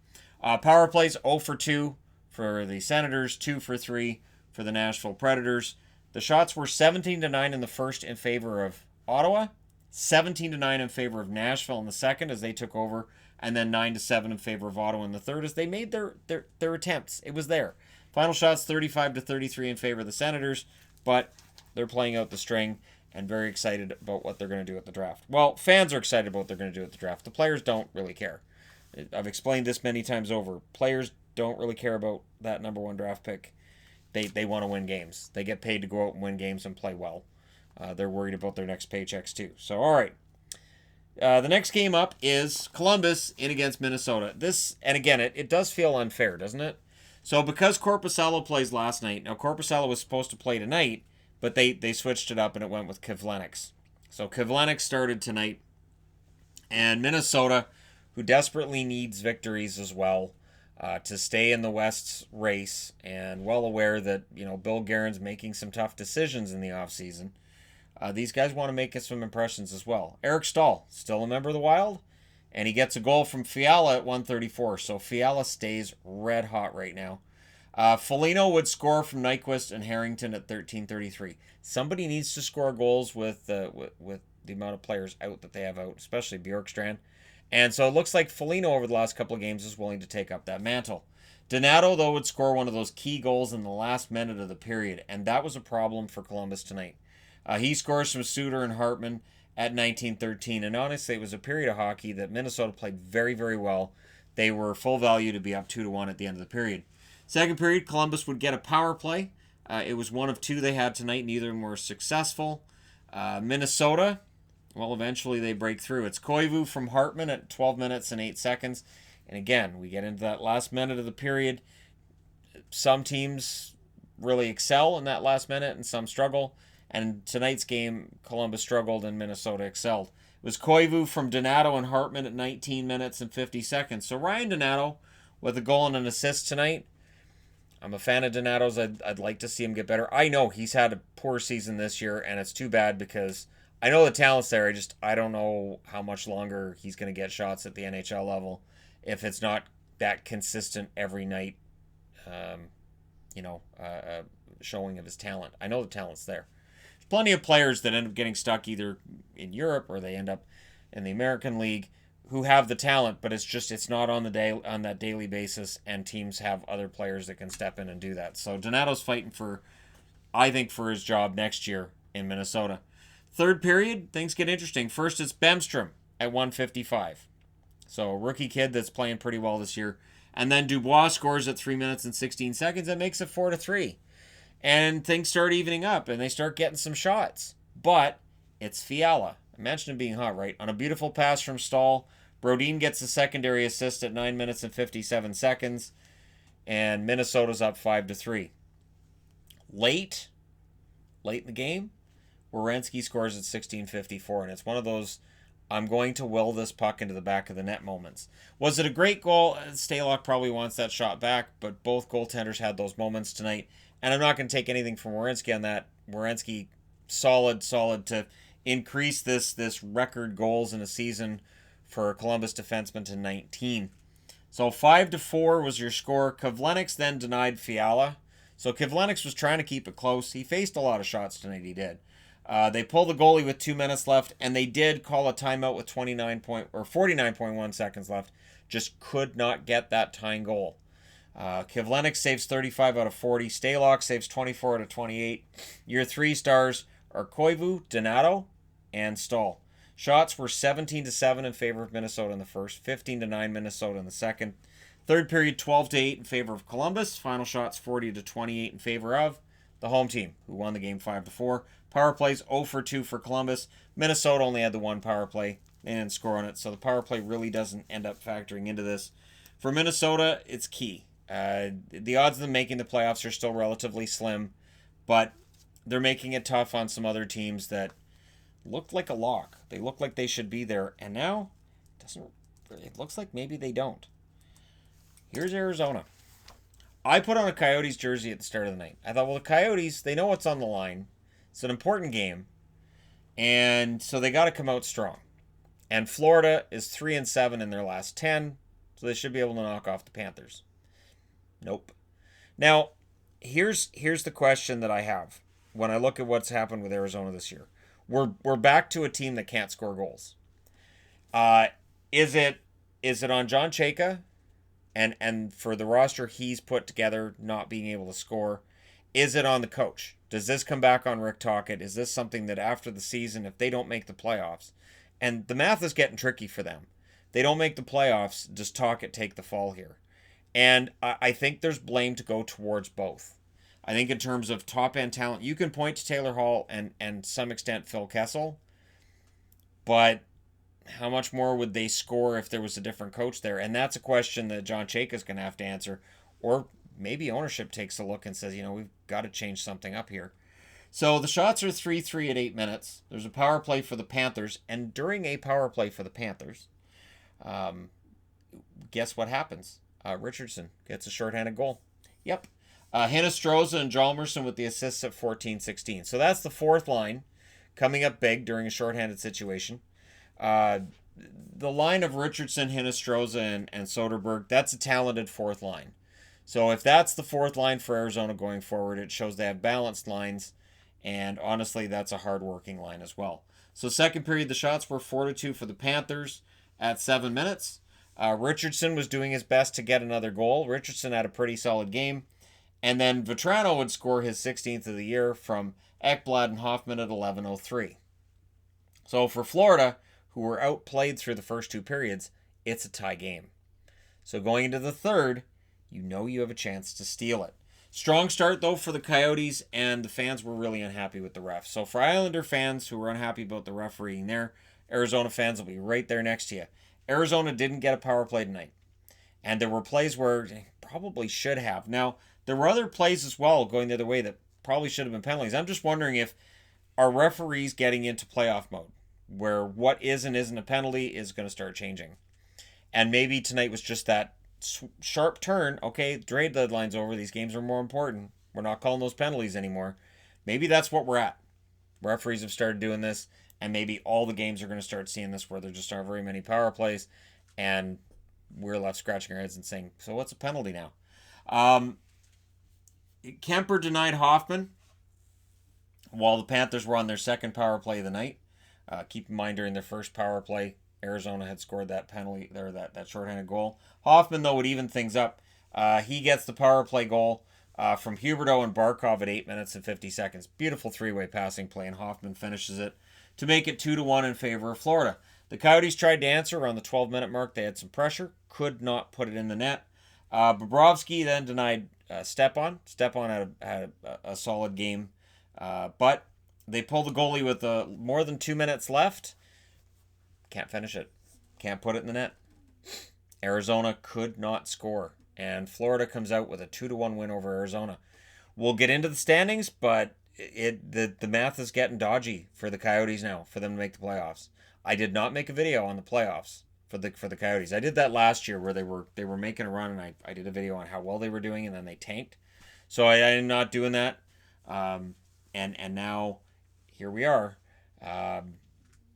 Power plays 0 for 2 for the Senators, 2 for 3 for the Nashville Predators. The shots were 17-9 in the first in favor of Ottawa, 17-9 in favor of Nashville in the second as they took over, and then 9-7 in favor of Ottawa in the third as they made their attempts. It was there. Final shots 35-33 in favor of the Senators, but they're playing out the string and very excited about what they're going to do at the draft. Well, fans are excited about what they're going to do at the draft. The players don't really care. I've explained this many times over. Players don't really care about that number one draft pick. They want to win games. They get paid to go out and win games and play well. They're worried about their next paychecks too. So, all right. The next game up is Columbus in against Minnesota. And again, it does feel unfair, doesn't it? So because Korpisalo plays last night, now Korpisalo was supposed to play tonight, but they switched it up and it went with Kivlenieks. So Kivlenieks started tonight, and Minnesota, who desperately needs victories as well to stay in the West's race, and well aware that Bill Guerin's making some tough decisions in the offseason. These guys want to make some impressions as well. Eric Staal, still a member of the Wild, and he gets a goal from Fiala at 1:34. So Fiala stays red hot right now. Foligno would score from Nyquist and Harrington at 13:33. Somebody needs to score goals with the amount of players out that they have out, especially Bjorkstrand. And so it looks like Foligno over the last couple of games is willing to take up that mantle. Donato, though, would score one of those key goals in the last minute of the period, and that was a problem for Columbus tonight. He scores from Suter and Hartman at 19:13, and honestly, it was a period of hockey that Minnesota played very, very well. They were full value to be up 2-1 at the end of the period. Second period, Columbus would get a power play. It was one of two they had tonight. Neither of them were successful. Minnesota, well, eventually they break through. It's Koivu from Hartman at 12 minutes and 8 seconds. And again, we get into that last minute of the period. Some teams really excel in that last minute and some struggle. And tonight's game, Columbus struggled and Minnesota excelled. It was Koivu from Donato and Hartman at 19 minutes and 50 seconds. So Ryan Donato with a goal and an assist tonight. I'm a fan of Donato's. I'd like to see him get better. I know he's had a poor season this year, and it's too bad because I know the talent's there. I don't know how much longer he's going to get shots at the NHL level if it's not that consistent every night, showing of his talent. I know the talent's there. There's plenty of players that end up getting stuck either in Europe or they end up in the American League who have the talent, but it's not on that daily basis, and teams have other players that can step in and do that. So Donato's fighting for his job next year in Minnesota. Third period, things get interesting. First, it's Bemstrom at 1:55. So a rookie kid that's playing pretty well this year. And then Dubois scores at 3 minutes and 16 seconds and makes it 4-3. And things start evening up, and they start getting some shots. But it's Fiala. I mentioned him being hot, right? On a beautiful pass from Staal, Brodin gets a secondary assist at 9 minutes and 57 seconds, and Minnesota's up 5-3. Late in the game, Werenski scores at 16:54, and it's one of those I'm going to will this puck into the back of the net moments. Was it a great goal? Stalock probably wants that shot back, but both goaltenders had those moments tonight, and I'm not going to take anything from Werenski on that. Werenski, solid to increase this record goals in a season for a Columbus defenseman to 19. So 5-4 was your score. Kivlenieks then denied Fiala. So Kivlenieks was trying to keep it close. He faced a lot of shots tonight, he did. They pulled the goalie with 2 minutes left, and they did call a timeout with 49.1 seconds left. Just could not get that tying goal. Kivlenieks saves 35 out of 40. Stalock saves 24 out of 28. Your 3 stars are Koivu, Donato, and Staal. Shots were 17-7 in favor of Minnesota in the first, 15-9 Minnesota in the second. Third period, 12-8 in favor of Columbus. Final shots 40-28 in favor of the home team, who won the game 5-4. Power plays 0-2 for Columbus. Minnesota only had the one power play. They didn't score on it, so the power play really doesn't end up factoring into this. For Minnesota, it's key. The odds of them making the playoffs are still relatively slim, but they're making it tough on some other teams that looked like a lock. They look like they should be there, and now it looks like maybe they don't. Here's Arizona. I put on a Coyotes jersey at the start of the night. I thought, well, the Coyotes, they know what's on the line. It's an important game, and so they got to come out strong. And Florida is 3-7 in their last 10, so they should be able to knock off the Panthers. Nope. Now, here's the question that I have. when I look at what's happened with Arizona this year. We're back to a team that can't score goals. Uh, is it on John Chayka and for the roster he's put together not being able to score? Is it on the coach? Does this come back on Rick Tocchet? Is this something that after the season, if they don't make the playoffs, and the math is getting tricky for them, they don't make the playoffs, does Tocchet take the fall here? And I think there's blame to go towards both. I think in terms of top-end talent, you can point to Taylor Hall and some extent Phil Kessel, but how much more would they score if there was a different coach there? And that's a question that John Chayka is going to have to answer. Or maybe ownership takes a look and says, we've got to change something up here. So the shots are 3-3 at 8 minutes. There's a power play for the Panthers. And during a power play for the Panthers, guess what happens? Richardson gets a shorthanded goal. Yep. Hinostroza and Hjalmarsson with the assists at 14-16. So that's the fourth line coming up big during a shorthanded situation. The line of Richardson, Hinostroza, and Soderberg, that's a talented fourth line. So if that's the fourth line for Arizona going forward, it shows they have balanced lines. And honestly, that's a hard-working line as well. So second period, the shots were 4-2 for the Panthers at 7 minutes. Richardson was doing his best to get another goal. Richardson had a pretty solid game. And then Vetrano would score his 16th of the year from Ekblad and Hoffman at 11:03. So for Florida, who were outplayed through the first two periods, it's a tie game. So going into the third, you have a chance to steal it. Strong start, though, for the Coyotes, and the fans were really unhappy with the ref. So for Islander fans who were unhappy about the refereeing there, Arizona fans will be right there next to you. Arizona didn't get a power play tonight. And there were plays where they probably should have. Now, there were other plays as well going the other way that probably should have been penalties. I'm just wondering if are referees getting into playoff mode, where what is and isn't a penalty is going to start changing. And maybe tonight was just that sharp turn. Okay, trade deadline's over. These games are more important. We're not calling those penalties anymore. Maybe that's what we're at. Referees have started doing this, and maybe all the games are going to start seeing this where there just aren't very many power plays, and we're left scratching our heads and saying, so what's a penalty now? Kemper denied Hoffman while the Panthers were on their second power play of the night. Keep in mind, during their first power play, Arizona had scored that penalty there, that shorthanded goal. Hoffman, though, would even things up. He gets the power play goal from Huberdeau and Barkov at 8 minutes and 50 seconds. Beautiful three-way passing play, and Hoffman finishes it to make it 2-1 in favor of Florida. The Coyotes tried to answer around the 12-minute mark. They had some pressure, could not put it in the net. Bobrovsky then denied Stepan. Stepan had a solid game, but they pulled the goalie with more than 2 minutes left. Can't finish it. Can't put it in the net. Arizona could not score, and Florida comes out with a 2-1 win over Arizona. We'll get into the standings, but the math is getting dodgy for the Coyotes now for them to make the playoffs. I did not make a video on the playoffs for the Coyotes. I did that last year where they were making a run, and I did a video on how well they were doing, and then they tanked. So I am not doing that. And now here we are.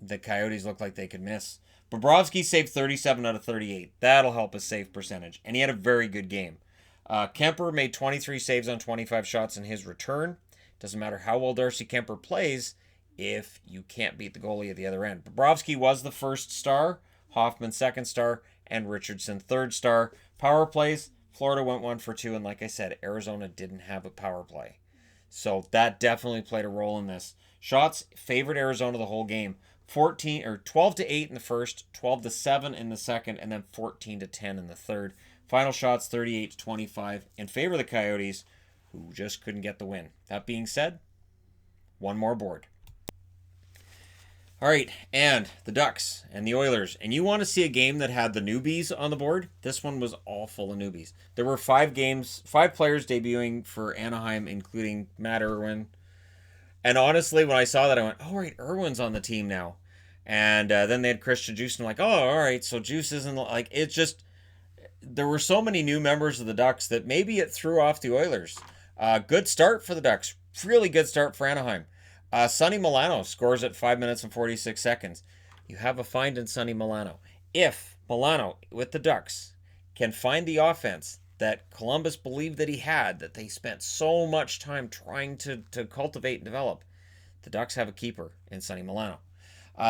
The Coyotes look like they could miss. Bobrovsky saved 37 out of 38. That'll help his save percentage, and he had a very good game. Kemper made 23 saves on 25 shots in his return. Doesn't matter how well Darcy Kemper plays if you can't beat the goalie at the other end. Bobrovsky was the first star, Hoffman second star, and Richardson third star. Power plays, Florida went 1 for 2, and like I said, Arizona didn't have a power play. So that definitely played a role in this. Shots favored Arizona the whole game. 12-8 in the first, 12-7 in the second, and then 14-10 in the third. Final shots 38-25 in favor of the Coyotes, who just couldn't get the win. That being said, one more board. All right, and the Ducks and the Oilers. And you want to see a game that had the newbies on the board? This one was all full of newbies. There were 5 players debuting for Anaheim, including Matt Irwin. And honestly, when I saw that, I went, oh, right, Irwin's on the team now. And then they had Christian Juice, and I'm like, oh, all right, so Juice isn't, like, it's just, there were so many new members of the Ducks that maybe it threw off the Oilers. Good start for the Ducks. Really good start for Anaheim. Sonny Milano scores at 5 minutes and 46 seconds. You have a find in Sonny Milano. If Milano, with the Ducks, can find the offense that Columbus believed that he had, that they spent so much time trying to cultivate and develop. The Ducks have a keeper in Sonny Milano.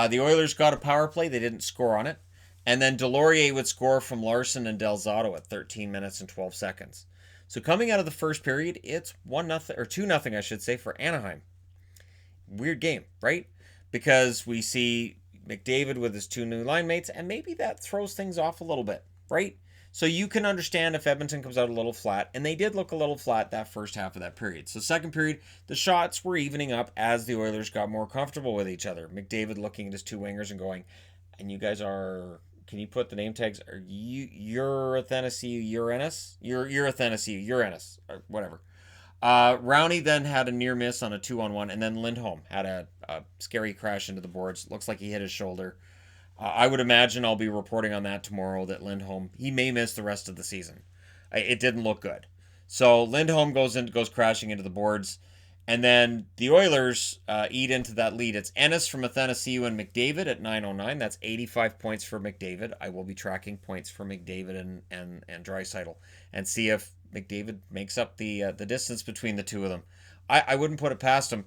The Oilers got a power play. They didn't score on it. And then Delorier would score from Larson and Del Zotto at 13 minutes and 12 seconds. So coming out of the first period, it's 1-0 or 2-0, I should say, for Anaheim. Weird game, right? Because we see McDavid with his two new line mates, and maybe that throws things off a little bit, right? So you can understand if Edmonton comes out a little flat, and they did look a little flat that first half of that period. So second period, the shots were evening up as the Oilers got more comfortable with each other. McDavid looking at his two wingers and going, and you guys are, can you put the name tags? Are you're Athanasiou Uranus? You're Athanasiou Uranus, or whatever. Rowney then had a near miss on a 2-on-1, and then Lindholm had a scary crash into the boards. Looks like he hit his shoulder. I would imagine I'll be reporting on that tomorrow, that Lindholm, he may miss the rest of the season. It didn't look good. So Lindholm goes crashing into the boards, and then the Oilers eat into that lead. It's Ennis from Athanasiou and McDavid at 9:09. That's 85 points for McDavid. I will be tracking points for McDavid and Draisaitl and see if McDavid makes up the distance between the two of them. I wouldn't put it past him.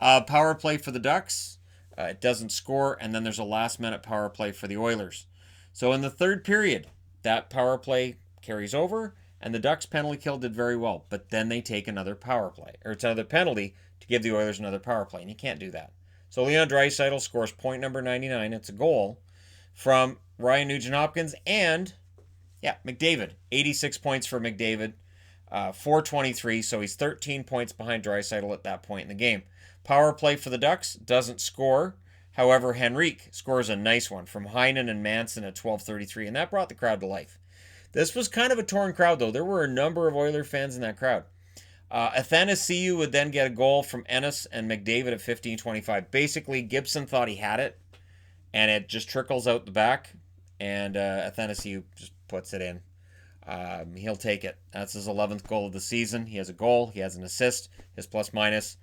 Power play for the Ducks. It doesn't score, and then there's a last-minute power play for the Oilers. So in the third period, that power play carries over, and the Ducks penalty kill did very well. But then they take another power play, or it's another penalty to give the Oilers another power play, and you can't do that. So Leon Draisaitl scores point number 99. It's a goal from Ryan Nugent-Hopkins, and McDavid. 86 points for McDavid. 423, so he's 13 points behind Draisaitl at that point in the game. Power play for the Ducks, doesn't score. However, Henrique scores a nice one from Heinen and Manson at 12:33, and that brought the crowd to life. This was kind of a torn crowd, though. There were a number of Oiler fans in that crowd. Athanasiou would then get a goal from Ennis and McDavid at 15:25. Basically, Gibson thought he had it, and it just trickles out the back, and Athanasiou just puts it in. He'll take it. That's his 11th goal of the season. He has a goal. He has an assist. His plus-minus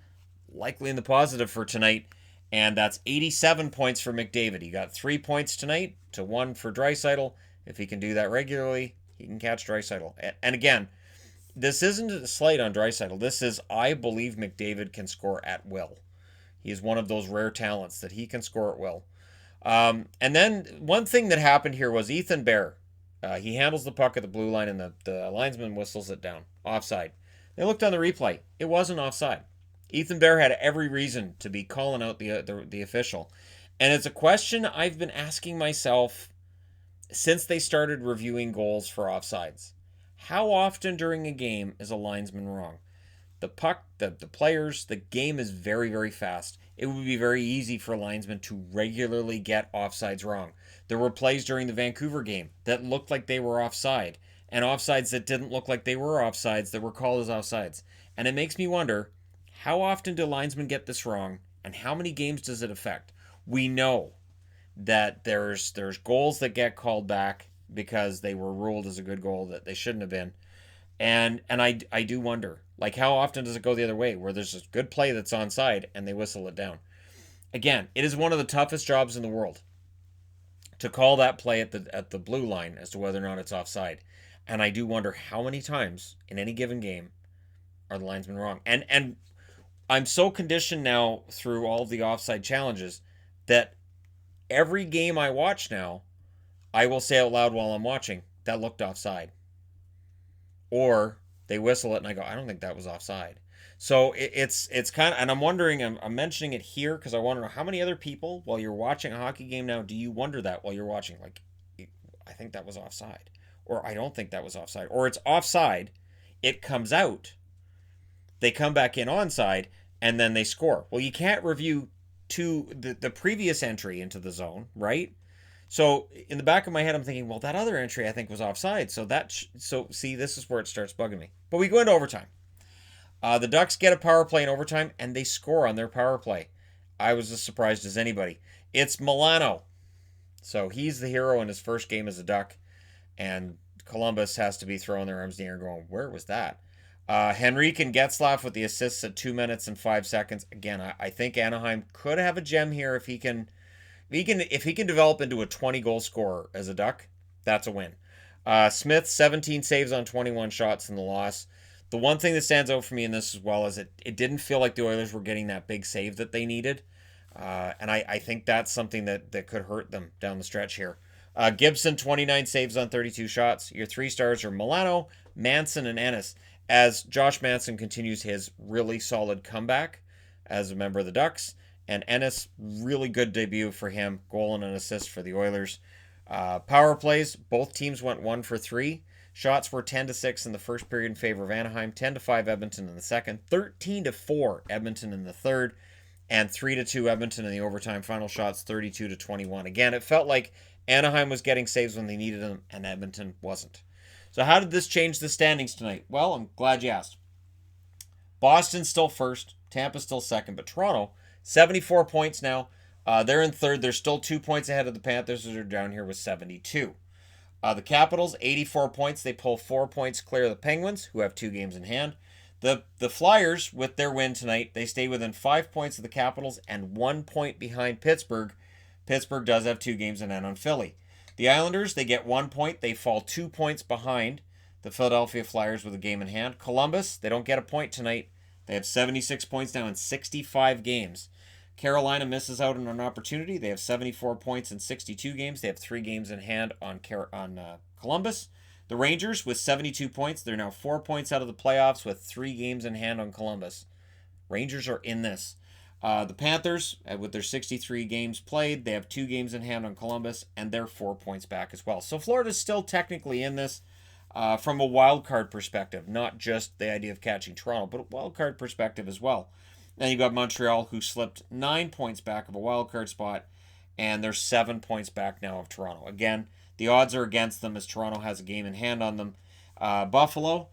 likely in the positive for tonight. And that's 87 points for McDavid. He got 3 points tonight to 1 for Draisaitl. If he can do that regularly, he can catch Draisaitl. And again, this isn't a slight on Draisaitl. This is, I believe McDavid can score at will. He is one of those rare talents that he can score at will. And then one thing that happened here was Ethan Bear. He handles the puck at the blue line, and the linesman whistles it down. Offside. They looked on the replay. It wasn't offside. Ethan Bear had every reason to be calling out the official. And it's a question I've been asking myself since they started reviewing goals for offsides. How often during a game is a linesman wrong? The puck, the players, the game is very, very fast. It would be very easy for a linesman to regularly get offsides wrong. There were plays during the Vancouver game that looked like they were offside, and offsides that didn't look like they were offsides that were called as offsides. And it makes me wonder, how often do linesmen get this wrong, and how many games does it affect? We know that there's goals that get called back because they were ruled as a good goal that they shouldn't have been. And I do wonder, like, how often does it go the other way, where there's a good play that's onside and they whistle it down? Again, it is one of the toughest jobs in the world to call that play at the blue line as to whether or not it's offside. And I do wonder how many times in any given game are the linesmen wrong. And I'm so conditioned now through all the offside challenges that every game I watch now, I will say out loud while I'm watching, that looked offside. Or they whistle it and I go, I don't think that was offside. So it's kind of, and I'm wondering, I'm mentioning it here because I want to know how many other people, while you're watching a hockey game now, do you wonder that while you're watching? Like, I think that was offside. Or I don't think that was offside. Or it's offside, it comes out, they come back in onside, and then they score. Well, you can't review the previous entry into the zone, right? So in the back of my head, I'm thinking, well, that other entry I think was offside. So see, this is where it starts bugging me. But we go into overtime. The Ducks get a power play in overtime, and they score on their power play. I was as surprised as anybody. It's Milano. So he's the hero in his first game as a Duck, and Columbus has to be throwing their arms in the air going, where was that? Henrique and Getzlaf with the assists at 2 minutes and 5 seconds. Again, I think Anaheim could have a gem here if he can develop into a 20-goal scorer as a Duck. That's a win. Smith, 17 saves on 21 shots in the loss. The one thing that stands out for me in this as well is it didn't feel like the Oilers were getting that big save that they needed. And I think that's something that could hurt them down the stretch here. Gibson, 29 saves on 32 shots. Your 3 stars are Milano, Manson, and Ennis, as Josh Manson continues his really solid comeback as a member of the Ducks. And Ennis, really good debut for him. Goal and an assist for the Oilers. Power plays, both teams went 1 for 3. Shots were 10-6 in the first period in favor of Anaheim, 10-5 Edmonton in the second, 13-4 Edmonton in the third, and 3-2 Edmonton in the overtime. Final shots 32-21. Again, it felt like Anaheim was getting saves when they needed them, and Edmonton wasn't. So how did this change the standings tonight? Well, I'm glad you asked. Boston's still first, Tampa's still second, but Toronto, 74 points now. They're in third. They're still 2 points ahead of the Panthers, who are down here with 72. The Capitals, 84 points. They pull 4 points clear of the Penguins, who have 2 games in hand. The Flyers, with their win tonight, they stay within 5 points of the Capitals and 1 point behind Pittsburgh. Pittsburgh does have 2 games in hand on Philly. The Islanders, they get 1 point. They fall 2 points behind the Philadelphia Flyers with a game in hand. Columbus, they don't get a point tonight. They have 76 points now in 65 games. Carolina misses out on an opportunity. They have 74 points in 62 games. They have 3 games in hand on Columbus. The Rangers, with 72 points, they're now 4 points out of the playoffs with 3 games in hand on Columbus. Rangers are in this. The Panthers, with their 63 games played, they have 2 games in hand on Columbus, and they're 4 points back as well. So Florida's still technically in this from a wild card perspective, not just the idea of catching Toronto, but a wild card perspective as well. Then you got Montreal, who slipped 9 points back of a wild card spot, and they're 7 points back now of Toronto. Again, the odds are against them as Toronto has a game in hand on them. Buffalo,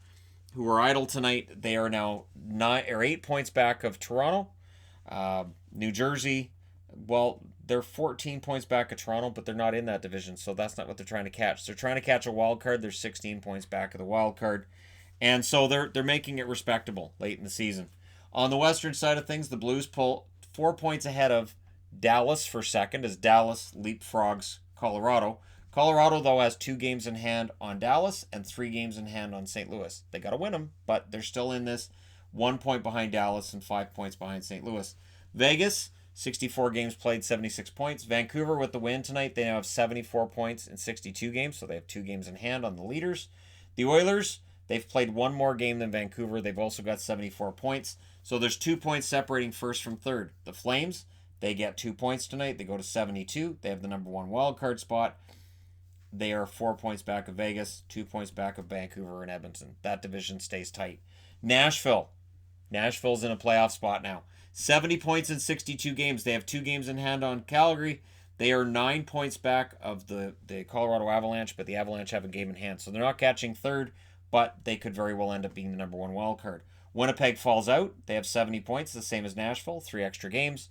who were idle tonight, they are now 8 points back of Toronto. New Jersey, well, they're 14 points back of Toronto, but they're not in that division, so that's not what they're trying to catch. They're trying to catch a wild card. They're 16 points back of the wild card, and so they're making it respectable late in the season. On the western side of things, the Blues pull 4 points ahead of Dallas for second as Dallas leapfrogs Colorado. Colorado, though, has 2 games in hand on Dallas and 3 games in hand on St. Louis. They got to win them, but they're still in this. 1 point behind Dallas and 5 points behind St. Louis. Vegas, 64 games played, 76 points. Vancouver with the win tonight. They now have 74 points in 62 games, so they have 2 games in hand on the leaders. The Oilers, they've played 1 more game than Vancouver. They've also got 74 points. So there's 2 points separating first from third. The Flames, they get 2 points tonight. They go to 72. They have the number 1 wild card spot. They are 4 points back of Vegas, 2 points back of Vancouver and Edmonton. That division stays tight. Nashville's in a playoff spot now. 70 points in 62 games. They have 2 games in hand on Calgary. They are 9 points back of the Colorado Avalanche, but the Avalanche have a game in hand. So they're not catching third, but they could very well end up being the number 1 wild card. Winnipeg falls out. They have 70 points, the same as Nashville, 3 extra games.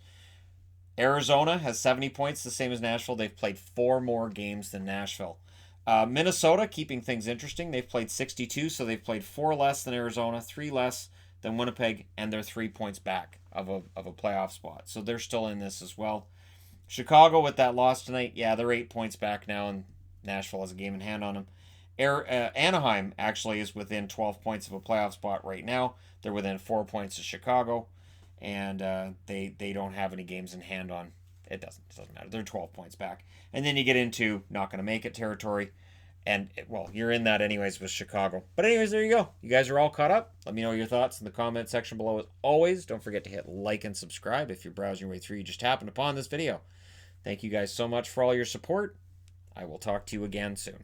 Arizona has 70 points, the same as Nashville. They've played 4 more games than Nashville. Minnesota, keeping things interesting. They've played 62, so they've played 4 less than Arizona, 3 less than Winnipeg, and they're 3 points back of a playoff spot. So they're still in this as well. Chicago, with that loss tonight, yeah, they're 8 points back now, and Nashville has a game in hand on them. Anaheim actually is within 12 points of a playoff spot right now. They're within 4 points of Chicago, and they don't have any games in hand on. It doesn't matter. They're 12 points back. And then you get into not going to make it territory. And, well, you're in that anyways with Chicago. But anyways, there you go. You guys are all caught up. Let me know your thoughts in the comment section below. As always, don't forget to hit like and subscribe if you're browsing your way through. You just happened upon this video. Thank you guys so much for all your support. I will talk to you again soon.